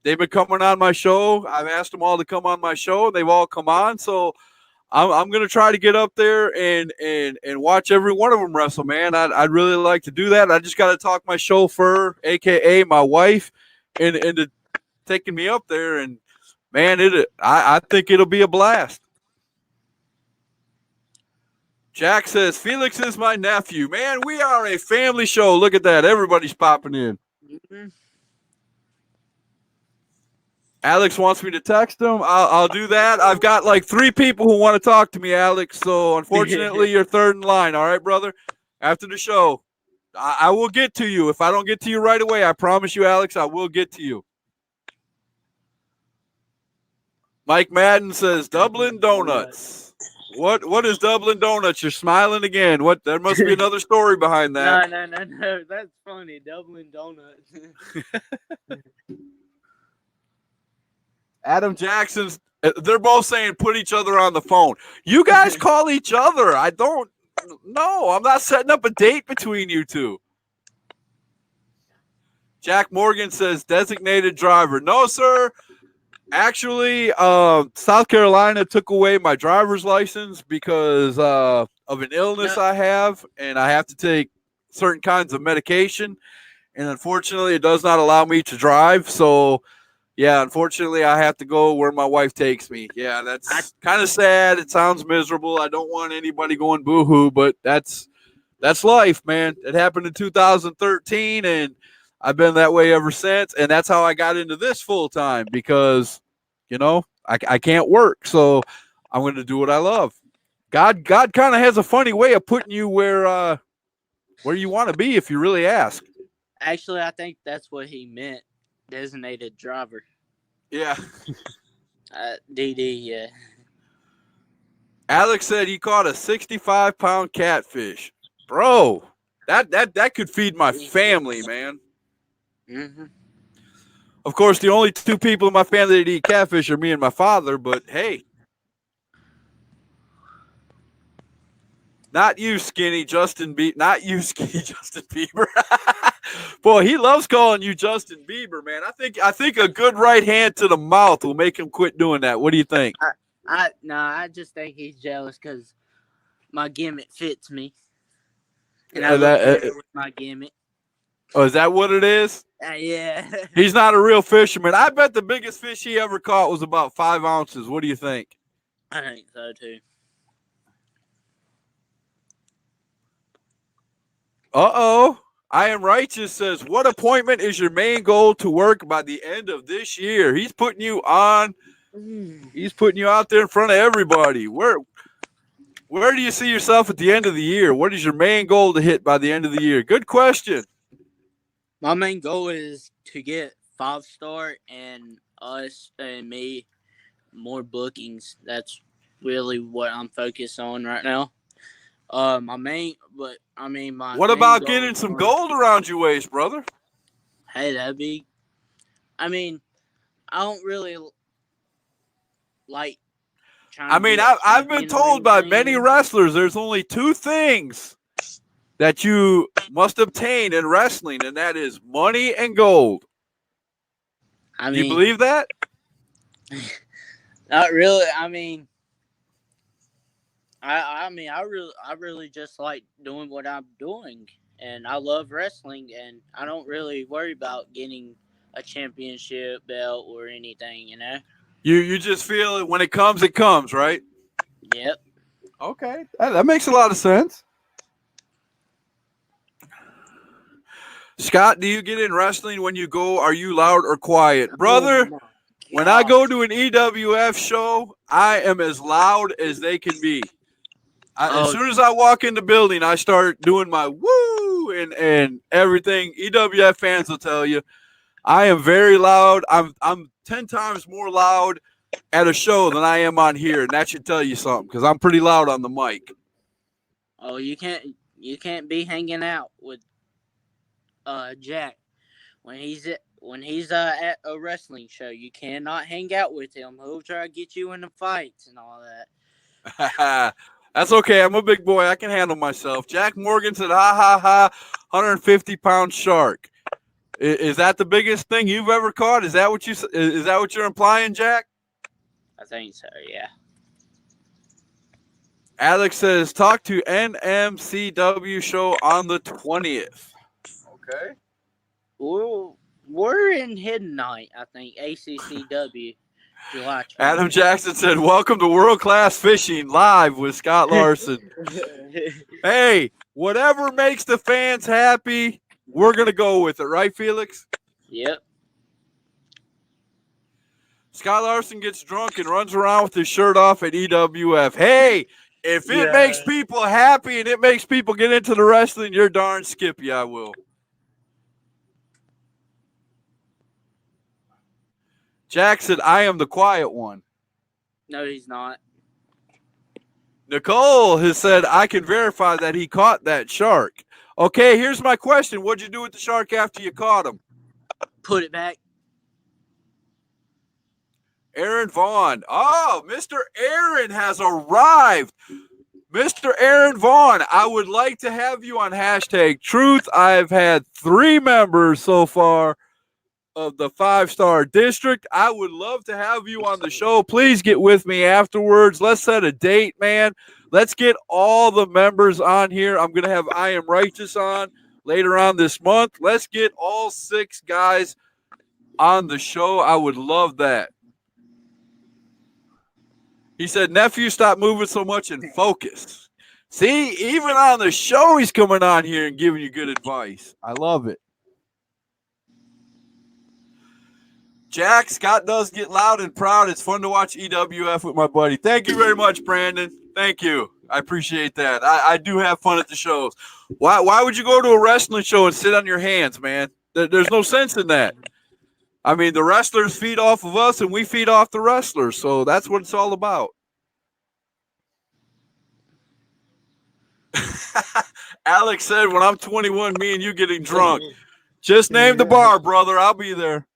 They've been coming on my show. I've asked them all to come on my show, and they've all come on. So I'm going to try to get up there and watch every one of them wrestle, man. I'd really like to do that. I just got to talk my chauffeur, a.k.a. my wife, into taking me up there. And, Man, I think it'll be a blast. Jack says, Felix is my nephew. Man, we are a family show. Look at that. Everybody's popping in. Mhm. Alex wants me to text him. I'll do that. I've got like 3 people who want to talk to me, Alex. So unfortunately, you're third in line. All right, brother? After the show, I will get to you. If I don't get to you right away, I promise you, Alex, I will get to you. Mike Madden says, Dublin Donuts. What is Dublin Donuts? You're smiling again. What? There must be another story behind that. No. That's funny. Dublin Donuts. Adam Jackson's. They're both saying put each other on the phone. You guys call each other. I don't. No, I'm not setting up a date between you two. Jack Morgan says designated driver. No, sir. Actually, South Carolina took away my driver's license because of an illness I have, and I have to take certain kinds of medication. And unfortunately, it does not allow me to drive. So, yeah, unfortunately, I have to go where my wife takes me. Yeah, that's kind of sad. It sounds miserable. I don't want anybody going boo-hoo, but that's life, man. It happened in 2013, and I've been that way ever since. And that's how I got into this full time because, I can't work. So I'm going to do what I love. God kind of has a funny way of putting you where you want to be if you really ask. Actually, I think that's what he meant. Designated driver. Yeah. DD, yeah. Alex said he caught a 65-pound catfish. Bro, that could feed my family, man. Mm-hmm. Of course, the only 2 people in my family that eat catfish are me and my father, but hey. Not you, skinny Justin Bieber. Not you, skinny Justin Bieber. Boy, he loves calling you Justin Bieber, man. I think a good right hand to the mouth will make him quit doing that. What do you think? I just think he's jealous because my gimmick fits me, and I look better with my gimmick. Oh, is that what it is? Yeah. He's not a real fisherman. I bet the biggest fish he ever caught was about 5 ounces. What do you think? I think so too. Uh-oh. I Am Righteous says, what appointment is your main goal to work by the end of this year? He's putting you on. He's putting you out there in front of everybody. Where do you see yourself at the end of the year? What is your main goal to hit by the end of the year? Good question. My main goal is to get 5-star and us and me more bookings. That's really what I'm focused on right now. My main What about getting some gold around your waist, brother? Hey, that'd be. I don't really like. I've been told by many wrestlers there's only 2 things that you must obtain in wrestling, and that is money and gold. Do you believe that? Not really. I really just like doing what I'm doing, and I love wrestling, and I don't really worry about getting a championship belt or anything, You just feel it when it comes, right? Yep. Okay, that makes a lot of sense. Scott, do you get in wrestling when you go? Are you loud or quiet? Brother, when I go to an EWF show, I am as loud as they can be. As soon as I walk in the building, I start doing my woo and everything. EWF fans will tell you, I am very loud. I'm 10 times more loud at a show than I am on here, and that should tell you something because I'm pretty loud on the mic. Oh, you can't be hanging out with Jack when he's at a wrestling show. You cannot hang out with him. He'll try to get you into fights and all that. That's okay. I'm a big boy. I can handle myself. Jack Morgan said, ha, ha, ha, 150-pound shark. Is that the biggest thing you've ever caught? Is that what you're implying, Jack? I think so, yeah. Alex says, talk to NMCW show on the 20th. Okay. We're in Hidden Night, I think, ACCW. July 20th. Adam Jackson said, "Welcome to World Class Fishing Live with Scott Larson." Hey, whatever makes the fans happy, we're going to go with it, right, Felix? Yep. Scott Larson gets drunk and runs around with his shirt off at EWF. Hey, if it makes people happy and it makes people get into the wrestling, you're darn skippy, I will. Jack said, "I am the quiet one." No, he's not. Nicole has said, "I can verify that he caught that shark." Okay, here's my question. What'd you do with the shark after you caught him? Put it back. Aaron Vaughn. Oh, Mr. Aaron has arrived. Mr. Aaron Vaughn, I would like to have you on hashtag truth. I've had 3 members so far of the 5-star district. I would love to have you on the show. Please get with me afterwards. Let's set a date, man. Let's get all the members on here. I'm going to have I Am Righteous on later on this month. Let's get all 6 guys on the show. I would love that. He said, "Nephew, stop moving so much and focus." See, even on the show, he's coming on here and giving you good advice. I love it. Jack, Scott does get loud and proud. It's fun to watch EWF with my buddy. Thank you very much, Brandon. Thank you. I appreciate that. I do have fun at the shows. Why would you go to a wrestling show and sit on your hands, man? There's no sense in that. I mean, the wrestlers feed off of us, and we feed off the wrestlers. So that's what it's all about. Alex said, "When I'm 21, me and you getting drunk. Just name the bar, brother. I'll be there."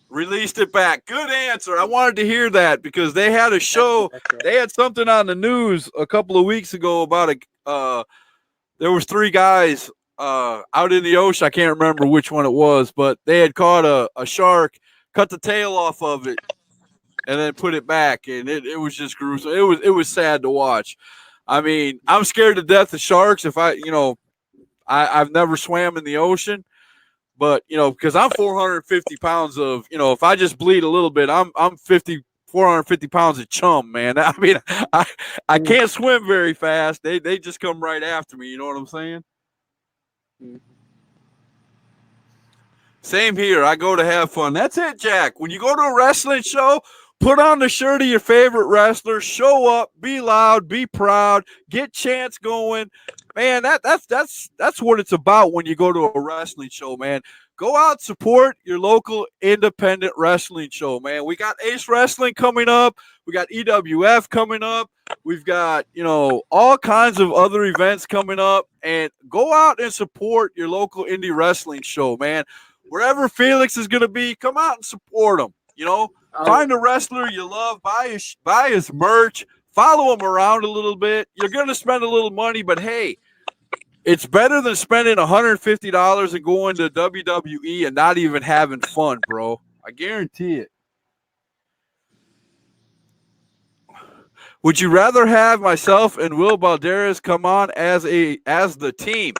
Released it back. Good answer. I wanted to hear that because they had a show. That's right. They had something on the news a couple of weeks ago about there was 3 guys out in the ocean. I can't remember which one it was, but they had caught a shark, cut the tail off of it, and then put it back, and it was just gruesome. It was sad to watch. I mean, I'm scared to death of sharks. If I've never swam in the ocean, but because I'm 450 pounds of, if I just bleed a little bit, I'm 450 pounds of chum, man. I mean, I can't swim very fast. They just come right after me. You know what I'm saying? Same here. I go to have fun. That's it, Jack. When you go to a wrestling show, put on the shirt of your favorite wrestler, show up, be loud, be proud, get chants going. Man, that's what it's about when you go to a wrestling show, man. Go out, support your local independent wrestling show, man. We got Ace Wrestling coming up. We got EWF coming up. We've got, all kinds of other events coming up. And go out and support your local indie wrestling show, man. Wherever Felix is going to be, come out and support him. Find a wrestler you love, buy his merch, follow him around a little bit. You're going to spend a little money, but hey, it's better than spending $150 and going to WWE and not even having fun, bro. I guarantee it. Would you rather have myself and Will Balderas come on as the team?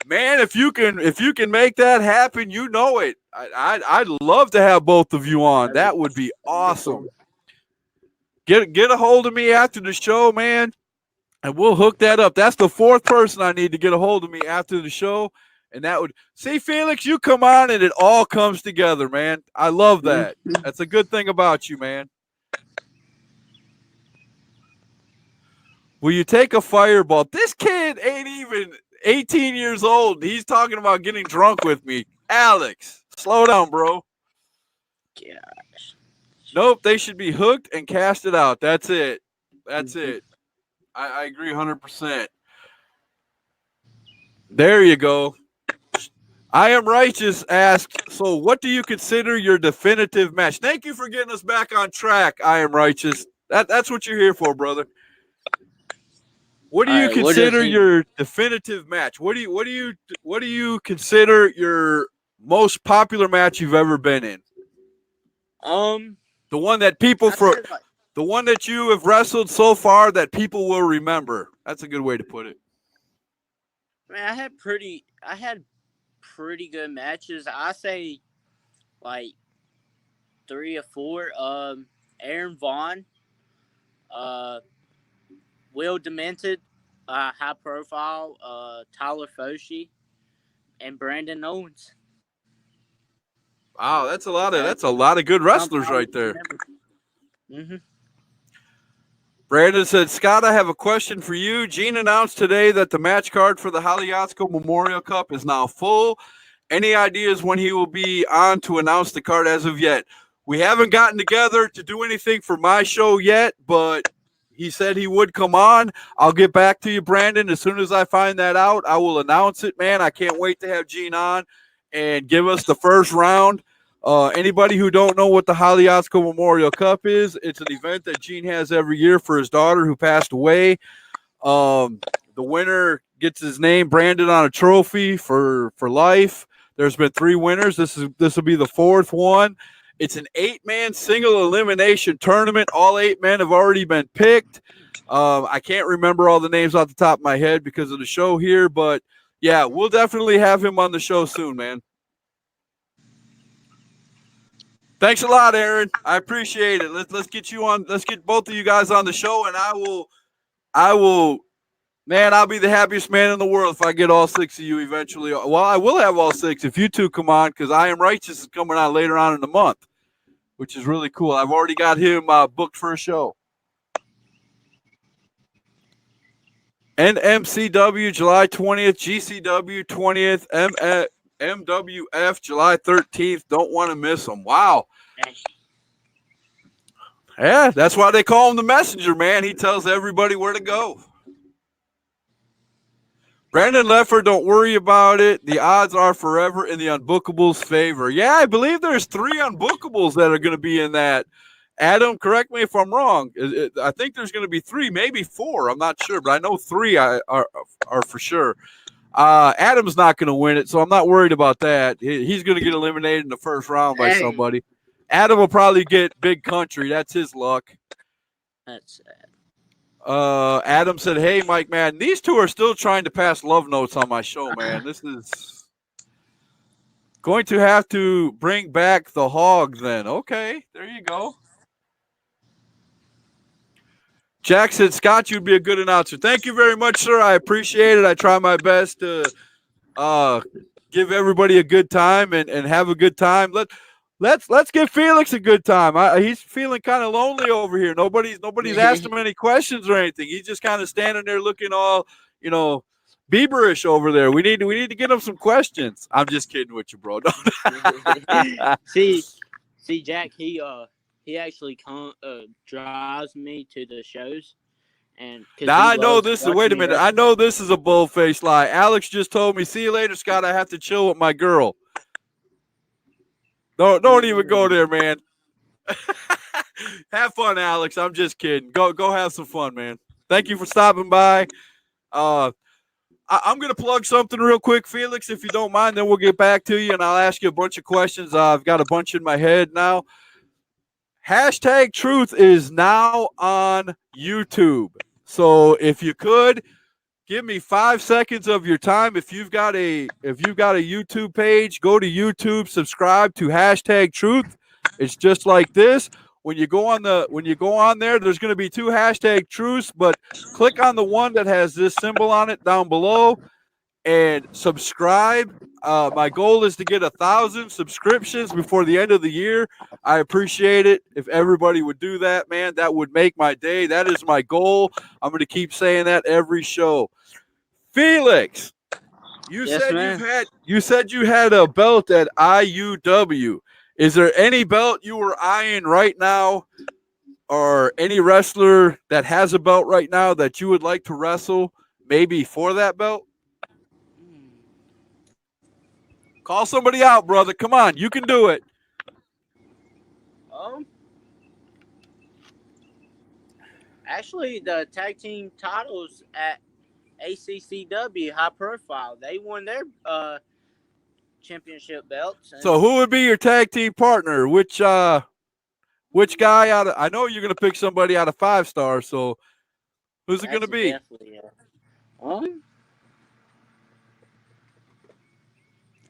Man, if you can make that happen, you know it. I'd love to have both of you on. That would be awesome. Get a hold of me after the show, man, and we'll hook that up. That's the 4th person I need to get a hold of me after the show, and that would see Felix. You come on, and it all comes together, man. I love that. That's a good thing about you, man. Will you take a fireball? This kid ain't even 18 years old. He's talking about getting drunk with me. Alex, slow down, bro. Gosh. Nope, they should be hooked and casted out. That's it. That's it. I agree 100%. There you go. I Am Righteous asked, so what do you consider your definitive match? Thank you for getting us back on track, I Am Righteous. That's what you're here for, brother. What do you consider your definitive match? What do you consider your most popular match you've ever been in? The one that the one that you have wrestled so far that people will remember. That's a good way to put it. Man, I had pretty good matches. I say like three or four. Aaron Vaughn, uh, Will Demented, high profile, Tyler Foshi, and Brandon Owens. Wow, that's That's a lot of good something wrestlers I right always there. remember. Mm-hmm. Brandon said, Scott, I have a question for you. Gene announced today that the match card for the Haliotsko Memorial Cup is now full. Any ideas when he will be on to announce the card as of yet? We haven't gotten together to do anything for my show yet, but he said he would come on. I'll get back to you, Brandon. As soon as I find that out, I will announce it, man. I can't wait to have Gene on and give us the first round. Anybody who don't know what the Haliotsko Memorial Cup is, it's an event that Gene has every year for his daughter who passed away. The winner gets his name branded on a trophy for life. There's been 3 winners. This will be the 4th one. It's an 8-man single elimination tournament. All 8 men have already been picked. I can't remember all the names off the top of my head because of the show here, but yeah, we'll definitely have him on the show soon, man. Thanks a lot, Aaron. I appreciate it. Let's get you on. Let's get both of you guys on the show, and I will. Man, I'll be the happiest man in the world if I get all 6 of you eventually. Well, I will have all 6 if you 2 come on, because I Am Righteous is coming on later on in the month, which is really cool. I've already got him booked for a show. NMCW July 20th, GCW 20th, MWF July 13th. Don't want to miss them. Wow. Yeah, that's why they call him the messenger, man. He tells everybody where to go. Brandon Leffert, don't worry about it. The odds are forever in the Unbookables' favor. Yeah, I believe there's 3 Unbookables that are going to be in that. Adam, correct me if I'm wrong. I think there's going to be 3, maybe 4. I'm not sure, but I know 3 are for sure. Adam's not going to win it, so I'm not worried about that. He's going to get eliminated in the first round by somebody. Adam will probably get Big Country. That's his luck. That's sad. Adam said, "Hey, Mike, man, these 2 are still trying to pass love notes on my show, man. This is going to have to bring back the hog then." Okay, there you go. Jack said, "Scott, you'd be a good announcer." Thank you very much, sir. I appreciate it. I try my best to give everybody a good time and have a good time. Let's give Felix a good time. He's feeling kind of lonely over here. Nobody's asked him any questions or anything. He's just kind of standing there looking all, Bieberish over there. We need to get him some questions. I'm just kidding with you, bro. see, Jack. He actually drives me to the shows, and now I know this is. Wait a minute. I know this is a bull-faced lie. Alex just told me, "See you later, Scott. I have to chill with my girl." Don't even go there, man. Have fun, Alex. I'm just kidding. Go have some fun, man. Thank you for stopping by. I'm going to plug something real quick, Felix, if you don't mind. Then we'll get back to you, and I'll ask you a bunch of questions. I've got a bunch in my head now. Hashtag Truth is now on YouTube. So if you could, give me 5 seconds of your time. If you've got a YouTube page, go to YouTube, subscribe to Hashtag Truth. It's just like this. When you go on there, there's going to be 2 hashtag truths, but click on the one that has this symbol on it down below and subscribe. My goal is to get 1,000 subscriptions before the end of the year. I appreciate it. If everybody would do that, man, that would make my day. That is my goal. I'm going to keep saying that every show. Felix, you said you had a belt at IUW. Is there any belt you were eyeing right now, or any wrestler that has a belt right now that you would like to wrestle, maybe for that belt? Call somebody out, brother. Come on, you can do it. Actually, the tag team titles at ACCW, high profile, they won their championship belts. So who would be your tag team partner? Which guy out of? I know you're going to pick somebody out of 5 Star. So who's it going to be? Definitely,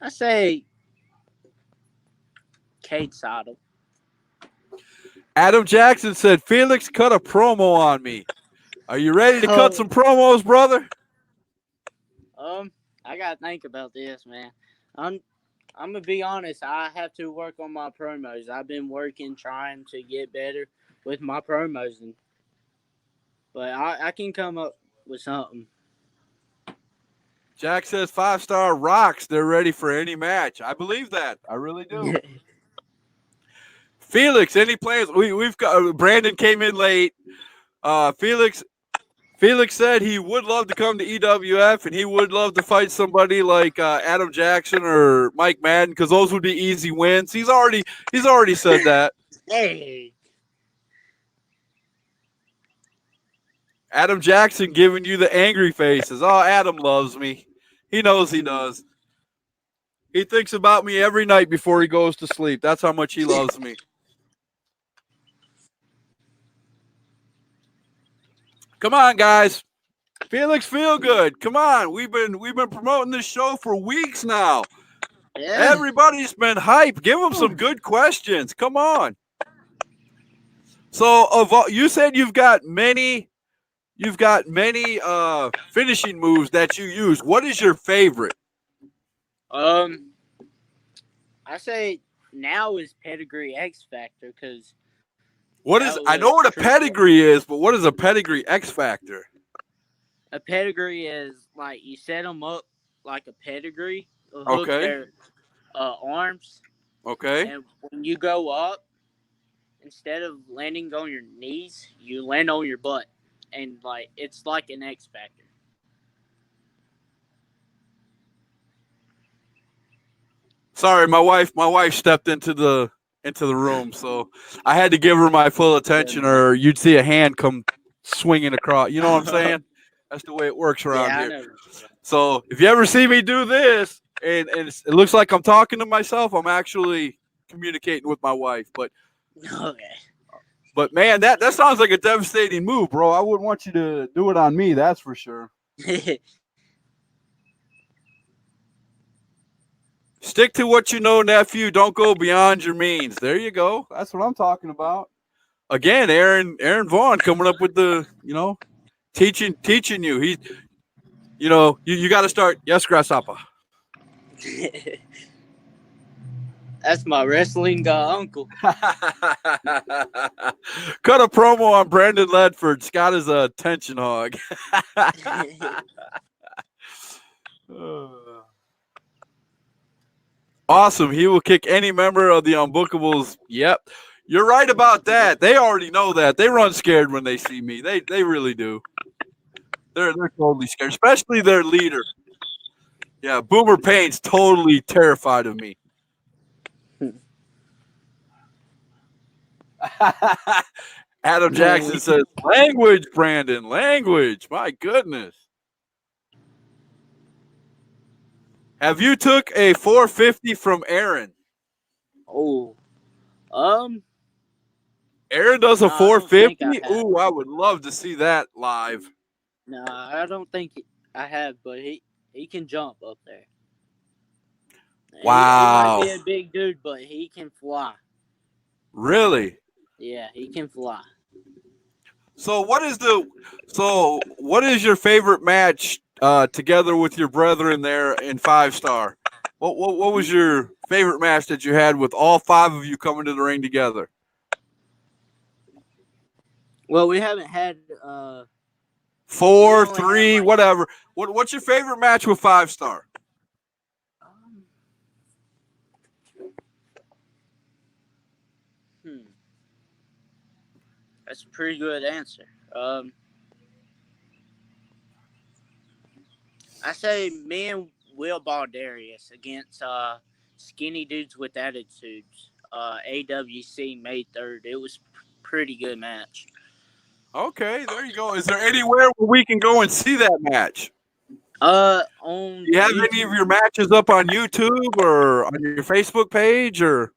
I say Cade Seidel. Adam Jackson said, Felix, cut a promo on me. Are you ready to cut Oh, some promos, brother? um, I gotta think about this, man. I'm I'm gonna be honest. I have to work on my promos. I've been working, trying to get better with my promos, but I can come up with something. Jack says 5-star rocks. They're ready for any match. I believe that. I really do. Felix, any plans? We've got Brandon came in late. Felix said he would love to come to EWF and he would love to fight somebody like Adam Jackson or Mike Madden because those would be easy wins. He's already said that. Hey, Adam Jackson giving you the angry faces. Oh, Adam loves me. He knows he does. He thinks about me every night before he goes to sleep. That's how much he loves me. Come on, guys. Felix Feelgood. Come on. We've been promoting this show for weeks now. yeah. Everybody's been hyped. Give them some good questions. Come on. So, you said you've got many finishing moves that you use. What is your favorite? Um, I say now is Pedigree X Factor because What is? I know what a pedigree is, but what is a pedigree X Factor? A pedigree is like you set them up like a pedigree, hook Okay. their arms, Okay. and when you go up, instead of landing on your knees, you land on your butt, and like it's like an X Factor. Sorry, my wife stepped into the room, so I had to give her my full attention, or you'd see a hand come swinging across. You know what I'm saying? That's the way it works around Yeah, I here. know. So if you ever see me do this, and it looks like I'm talking to myself, I'm actually communicating with my wife. Okay. But man, that sounds like a devastating move, bro. I wouldn't want you to do it on me. That's for sure. Stick to what you know, nephew. Don't go beyond your means. There you go. That's what I'm talking about. Again, Aaron Vaughn coming up with the, teaching you. You got to start. Yes, grasshopper. That's my wrestling uncle. Cut a promo on Brandon Ledford. Scott is a attention hog. Awesome. He will kick any member of the Unbookables. Yep. You're right about that. They already know that. They run scared when they see me. They really do. They're totally scared, especially their leader. Yeah, Boomer Payne's totally terrified of me. Adam Jackson says, language, Brandon, language. My goodness. Have you took a 450 from Aaron? Oh, Aaron does a 450? I Ooh, I would love to see that live. no, I don't think I have, but he can jump up there. Wow. He might be a big dude, but he can fly. Really? Yeah, he can fly. So what is your favorite match together with your brethren there in 5-star? What was your favorite match that you had with all 5 of you coming to the ring together? Well, we haven't had 4, 3, whatever. What's your favorite match with 5-star? That's a pretty good answer. I say me and Will Baldarius against Skinny Dudes with Attitudes. AWC May 3rd. It was pretty good match. Okay, there you go. Is there anywhere where we can go and see that match? On Do you have YouTube. any of your matches up on YouTube or on your Facebook page or?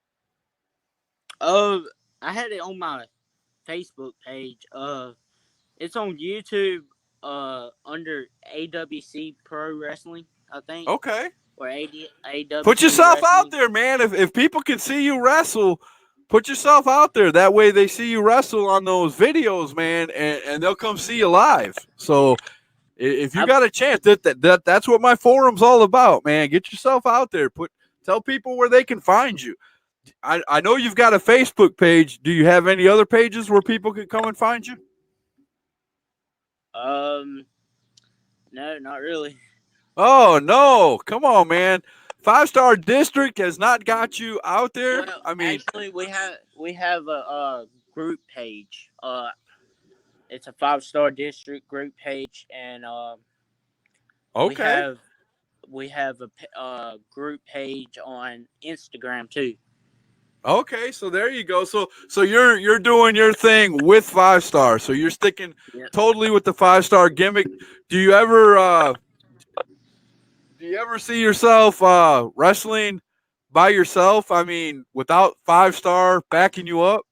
I had it on my Facebook page. It's on YouTube. Under AWC Pro Wrestling, I think. Okay. Or AWC. Put yourself Wrestling. out there, man. If people can see you wrestle, Put yourself out there. That way they see you wrestle on those videos, man, and they'll come see you live. So if you got a chance, that's what my forum's all about, man. Get yourself out there. Tell people where they can find you. I know you've got a Facebook page. Do you have any other pages where people can come and find you? No, not really. Oh no! Come on, man. 5-Star District has not got you out there. Well, I mean, actually, we have a group page. It's a 5-star district group page, and okay, we have a group page on Instagram too. okay. So there you go. So you're doing your thing with 5-Star. So you're sticking Yep. totally with the 5-Star gimmick. Do you ever see yourself wrestling by yourself? I mean, without 5-Star backing you up?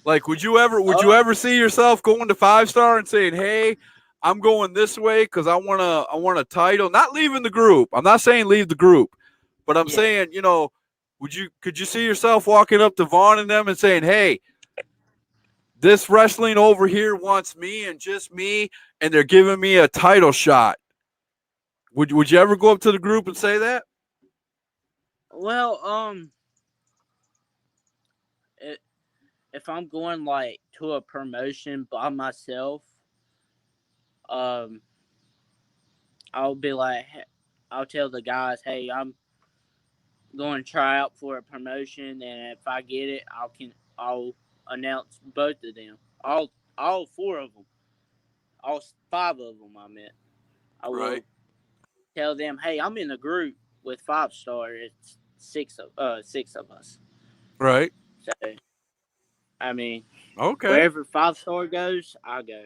Like, would you ever see yourself going to 5-Star and saying, "Hey, I'm going this way because I want a title"? Not leaving the group. I'm not saying leave the group, but I'm saying, could you see yourself walking up to Vaughn and them and saying, "Hey, this wrestling over here wants me and just me, and they're giving me a title shot"? Would you ever go up to the group and say that? Well, if I'm going like to a promotion by myself, um, I'll be like, I'll tell the guys, hey, I'm going to try out for a promotion, and if I get it, I'll announce both of them, all four of them, all five of them. I will tell them, hey, I'm in a group with 5-star. It's six of us. Right. So, I mean, Okay. wherever 5-star goes, I go.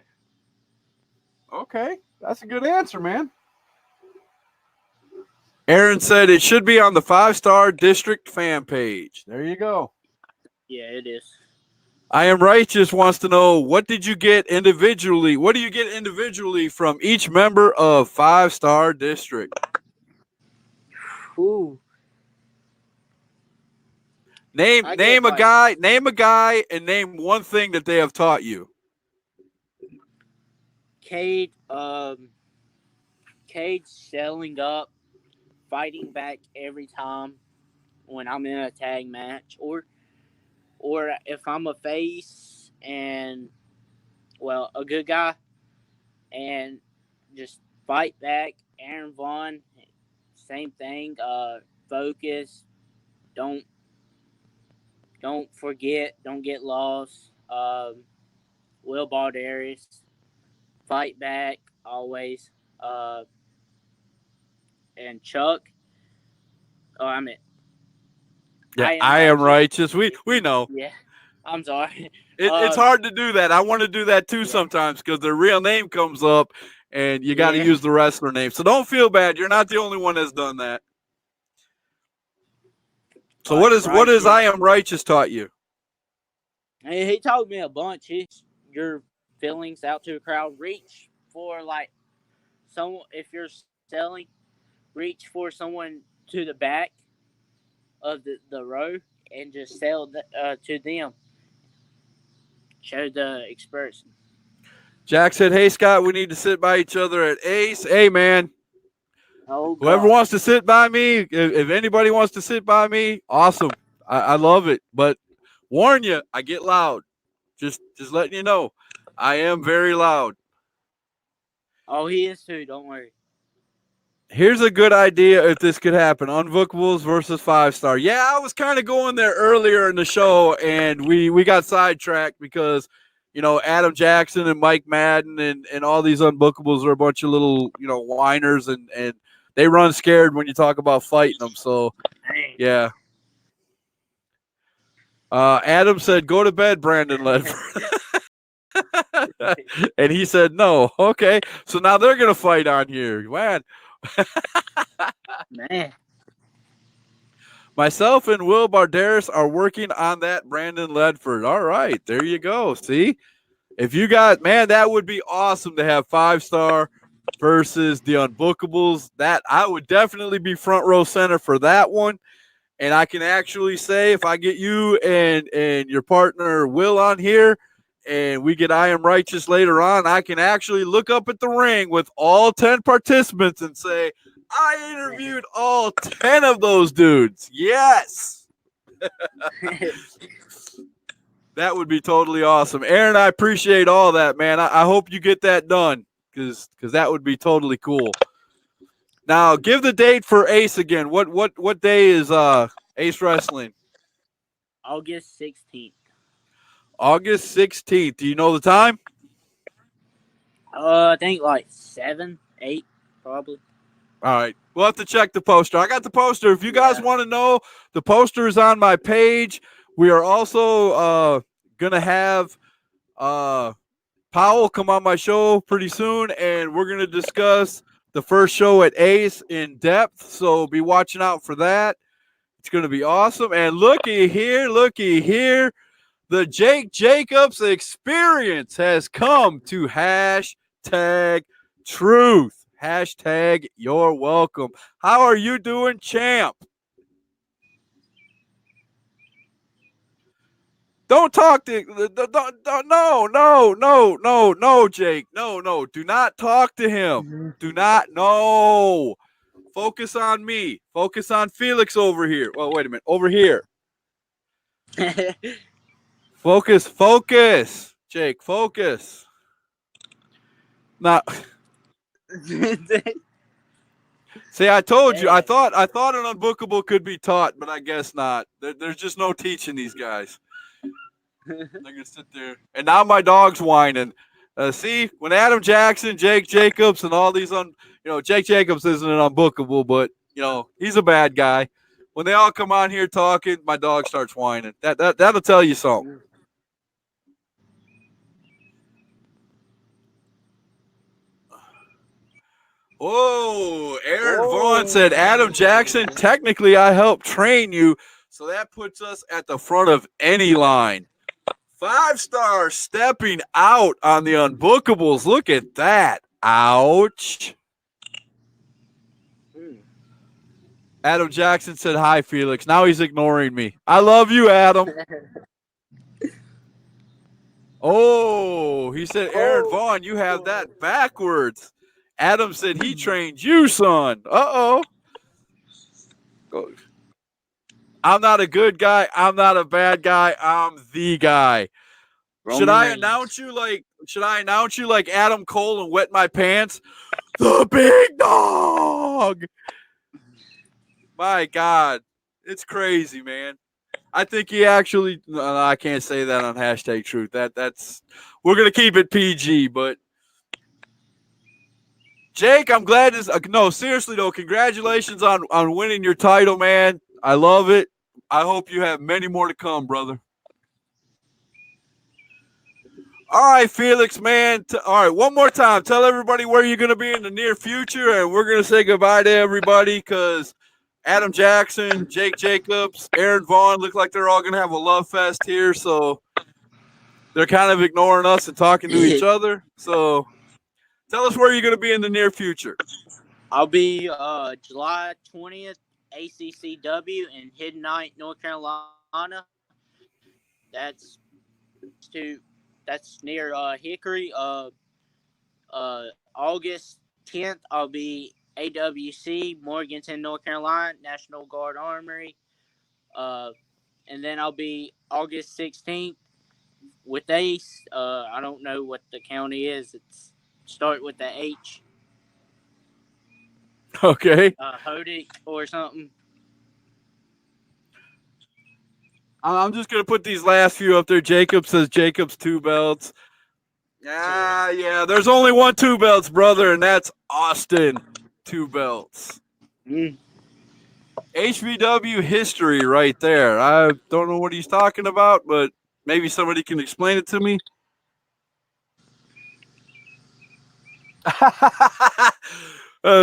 Okay. That's a good answer, man. Aaron said it should be on the 5-Star District fan page. There you go. Yeah, it is. I Am Righteous wants to know, what do you get individually from each member of 5-Star District? Ooh. Name a guy and name one thing that they have taught you. Cade selling up, fighting back every time when I'm in a tag match, or if I'm a face and a good guy, and just fight back. Aaron Vaughn, same thing. Focus. Don't forget. Don't get lost. Will Baldarius, fight back always. And Chuck. Oh, I mean, Yeah, I am righteous. We know. Yeah, I'm sorry. It's hard to do that. I want to do that too sometimes because their real name comes up, and you got to use the wrestler name. So don't feel bad. You're not the only one that's done that. So what is I Am Righteous taught you? He taught me a bunch. Your feelings out to a crowd. Reach for if you're selling, reach for someone to the back of the row and just sell to them. Show the expression. Jack said, "Hey Scott, we need to sit by each other at Ace." Hey man, whoever wants to sit by me, if anybody wants to sit by me, awesome. I love it. But warn you, I get loud. Just letting you know, I am very loud. Oh, he is too. Don't worry. Here's a good idea if this could happen: Unbookables versus 5-Star. Yeah, I was kind of going there earlier in the show, and we got sidetracked because, Adam Jackson and Mike Madden and all these Unbookables are a bunch of little, whiners, and they run scared when you talk about fighting them. So, yeah. Adam said, "Go to bed, Brandon Ledford." And he said, "No." Okay. So now they're going to fight on here. Man. Man. Myself and Will Barderis are working on that, Brandon Ledford. All right. There you go. See? If you got, man, that would be awesome to have 5-Star versus the Unbookables. That I would definitely be front row center for that one. And I can actually say, if I get you and your partner Will on here, and we get I Am Righteous later on, I can actually look up at the ring with all 10 participants and say, I interviewed all 10 of those dudes. Yes. That would be totally awesome. Aaron, I appreciate all that, man. I hope you get that done because that would be totally cool. Now, give the date for Ace again. What day is Ace Wrestling? August 16th. August 16th. Do you know the time? I think like 7, 8, probably. All right. We'll have to check the poster. I got the poster. If you guys want to know, the poster is on my page. We are also going to have Powell come on my show pretty soon, and we're going to discuss the first show at Ace in depth. So be watching out for that. It's going to be awesome. And looky here. The Jake Jacobs experience has come to hashtag truth. Hashtag you're welcome. How are you doing, champ? Don't talk to no, Jake. No. Do not talk to him. Do not. No. Focus on me. Focus on Felix over here. Well, wait a minute. Over here. Focus. Jake, focus. Now, see, I told you. I thought an unbookable could be taught, but I guess not. There's just no teaching these guys. They're gonna sit there, and now my dog's whining. See, when Adam Jackson, Jake Jacobs, and all these Jake Jacobs isn't an unbookable, but he's a bad guy. When they all come on here talking, my dog starts whining. That'll tell you something. Oh, Aaron Vaughn said, Adam Jackson, technically I helped train you, so that puts us at the front of any line. 5-star stepping out on the unbookables. Look at that. Ouch. Adam Jackson said, hi, Felix. Now he's ignoring me. I love you, Adam. Oh, he said, Aaron Vaughn, you have that backwards. Adam said he trained you, son. Uh-oh. I'm not a good guy. I'm not a bad guy. I'm the guy. Should I announce you like Adam Cole and Wet My Pants? The big dog. My God. It's crazy, man. I think he actually I can't say that on hashtag truth. That's we're gonna keep it PG, but Jake, I'm glad no, seriously though, congratulations on winning your title, man. I love it. I hope you have many more to come, brother. All right, Felix, man. All right, one more time. Tell everybody where you're going to be in the near future, and we're going to say goodbye to everybody because Adam Jackson, Jake Jacobs, Aaron Vaughn look like they're all going to have a love fest here, so they're kind of ignoring us and talking to each other. So tell us where you're going to be in the near future. I'll be July 20th, ACCW in Hidden Night, North Carolina. That's near Hickory. August 10th, I'll be AWC, Morganton, North Carolina, National Guard Armory. And then I'll be August 16th with Ace. I don't know what the county is. It's start with the H. Okay. Hodick or something. I'm just going to put these last few up there. Jacob says Jacob's 2 belts. Yeah. There's only 1 2 belts, brother, and that's Austin 2 belts. HVW history right there. I don't know what he's talking about, but maybe somebody can explain it to me.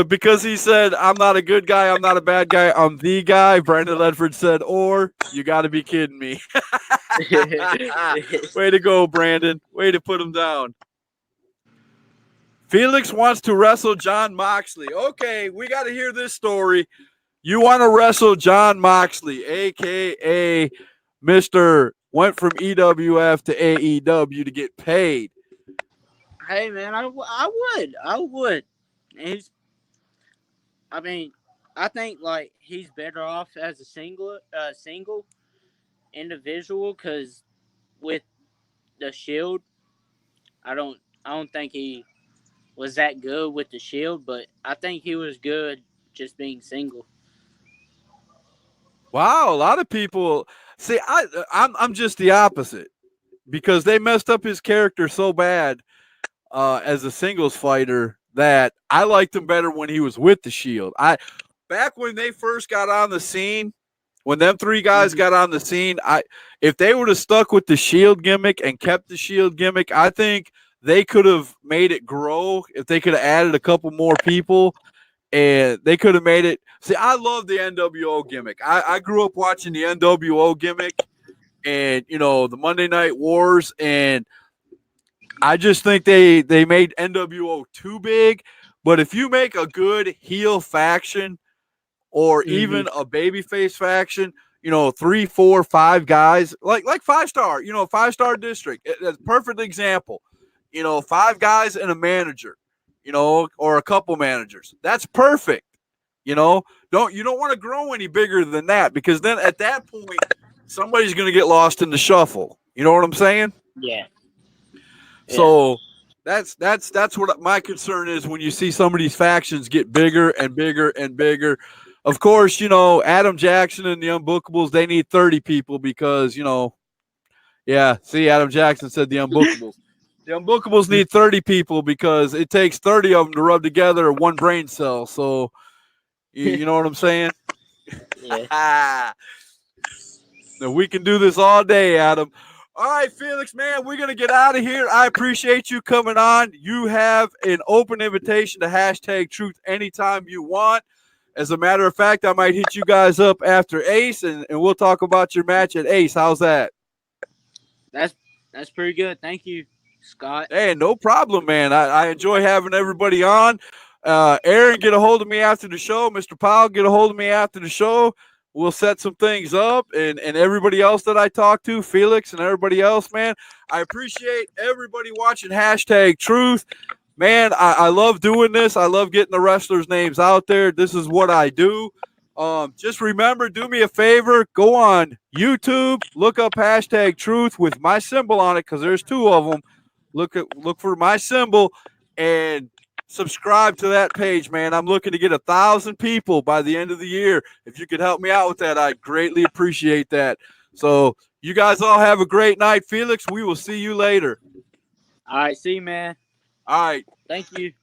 Because he said, I'm not a good guy, I'm not a bad guy, I'm the guy. Brandon Ledford said, or you got to be kidding me. Way to go, Brandon. Way to put him down. Felix wants to wrestle John Moxley. Okay, we got to hear this story. You want to wrestle John Moxley, aka Mister went from EWF to AEW to get paid. Hey man, I would. He's, I mean, I think like he's better off as a single individual because with the Shield, I don't think he was that good with the Shield, but I think he was good just being single. Wow, a lot of people see. I'm just the opposite because they messed up his character so bad as a singles fighter that I liked him better when he was with the Shield. I back when they first got on the scene, when them three guys Hmm. got on the scene, if they would have stuck with the Shield gimmick and kept the Shield gimmick, I think they could have made it grow if they could have added a couple more people and they could have made it. See, I love the NWO gimmick. I grew up watching the NWO gimmick and the Monday Night Wars, and I just think they made NWO too big. But if you make a good heel faction or Hmm. even a babyface faction, 3, 4, 5 guys, like 5 star, 5 star district. That's a perfect example. 5 guys and a manager, or a couple managers. That's perfect. You know, you don't want to grow any bigger than that because then at that point somebody's going to get lost in the shuffle. You know what I'm saying? Yeah, yeah. So that's what my concern is when you see some of these factions get bigger and bigger and bigger. Of course, Adam Jackson and the Unbookables, they need 30 people because, yeah, see, Adam Jackson said the Unbookables. The Unbookables need 30 people because it takes 30 of them to rub together one brain cell. So, you know what I'm saying? Yeah. We can do this all day, Adam. All right, Felix, man, we're going to get out of here. I appreciate you coming on. You have an open invitation to hashtag truth anytime you want. As a matter of fact, I might hit you guys up after Ace, and we'll talk about your match at Ace. How's that? That's that's pretty good. Thank you, Scott. Hey, no problem, man. I enjoy having everybody on. Aaron, get a hold of me after the show. Mr. Powell, get a hold of me after the show. We'll set some things up, and everybody else that I talk to, Felix and everybody else, man. I appreciate everybody watching hashtag truth. Man, I love doing this. I love getting the wrestlers' names out there. This is what I do. Just remember, do me a favor, go on YouTube, look up hashtag truth with my symbol on it, because there's 2 of them. Look for my symbol and subscribe to that page, man. I'm looking to get 1,000 people by the end of the year. If you could help me out with that, I'd greatly appreciate that. So you guys all have a great night. Felix, we will see you later. All right, see you, man. All right. Thank you.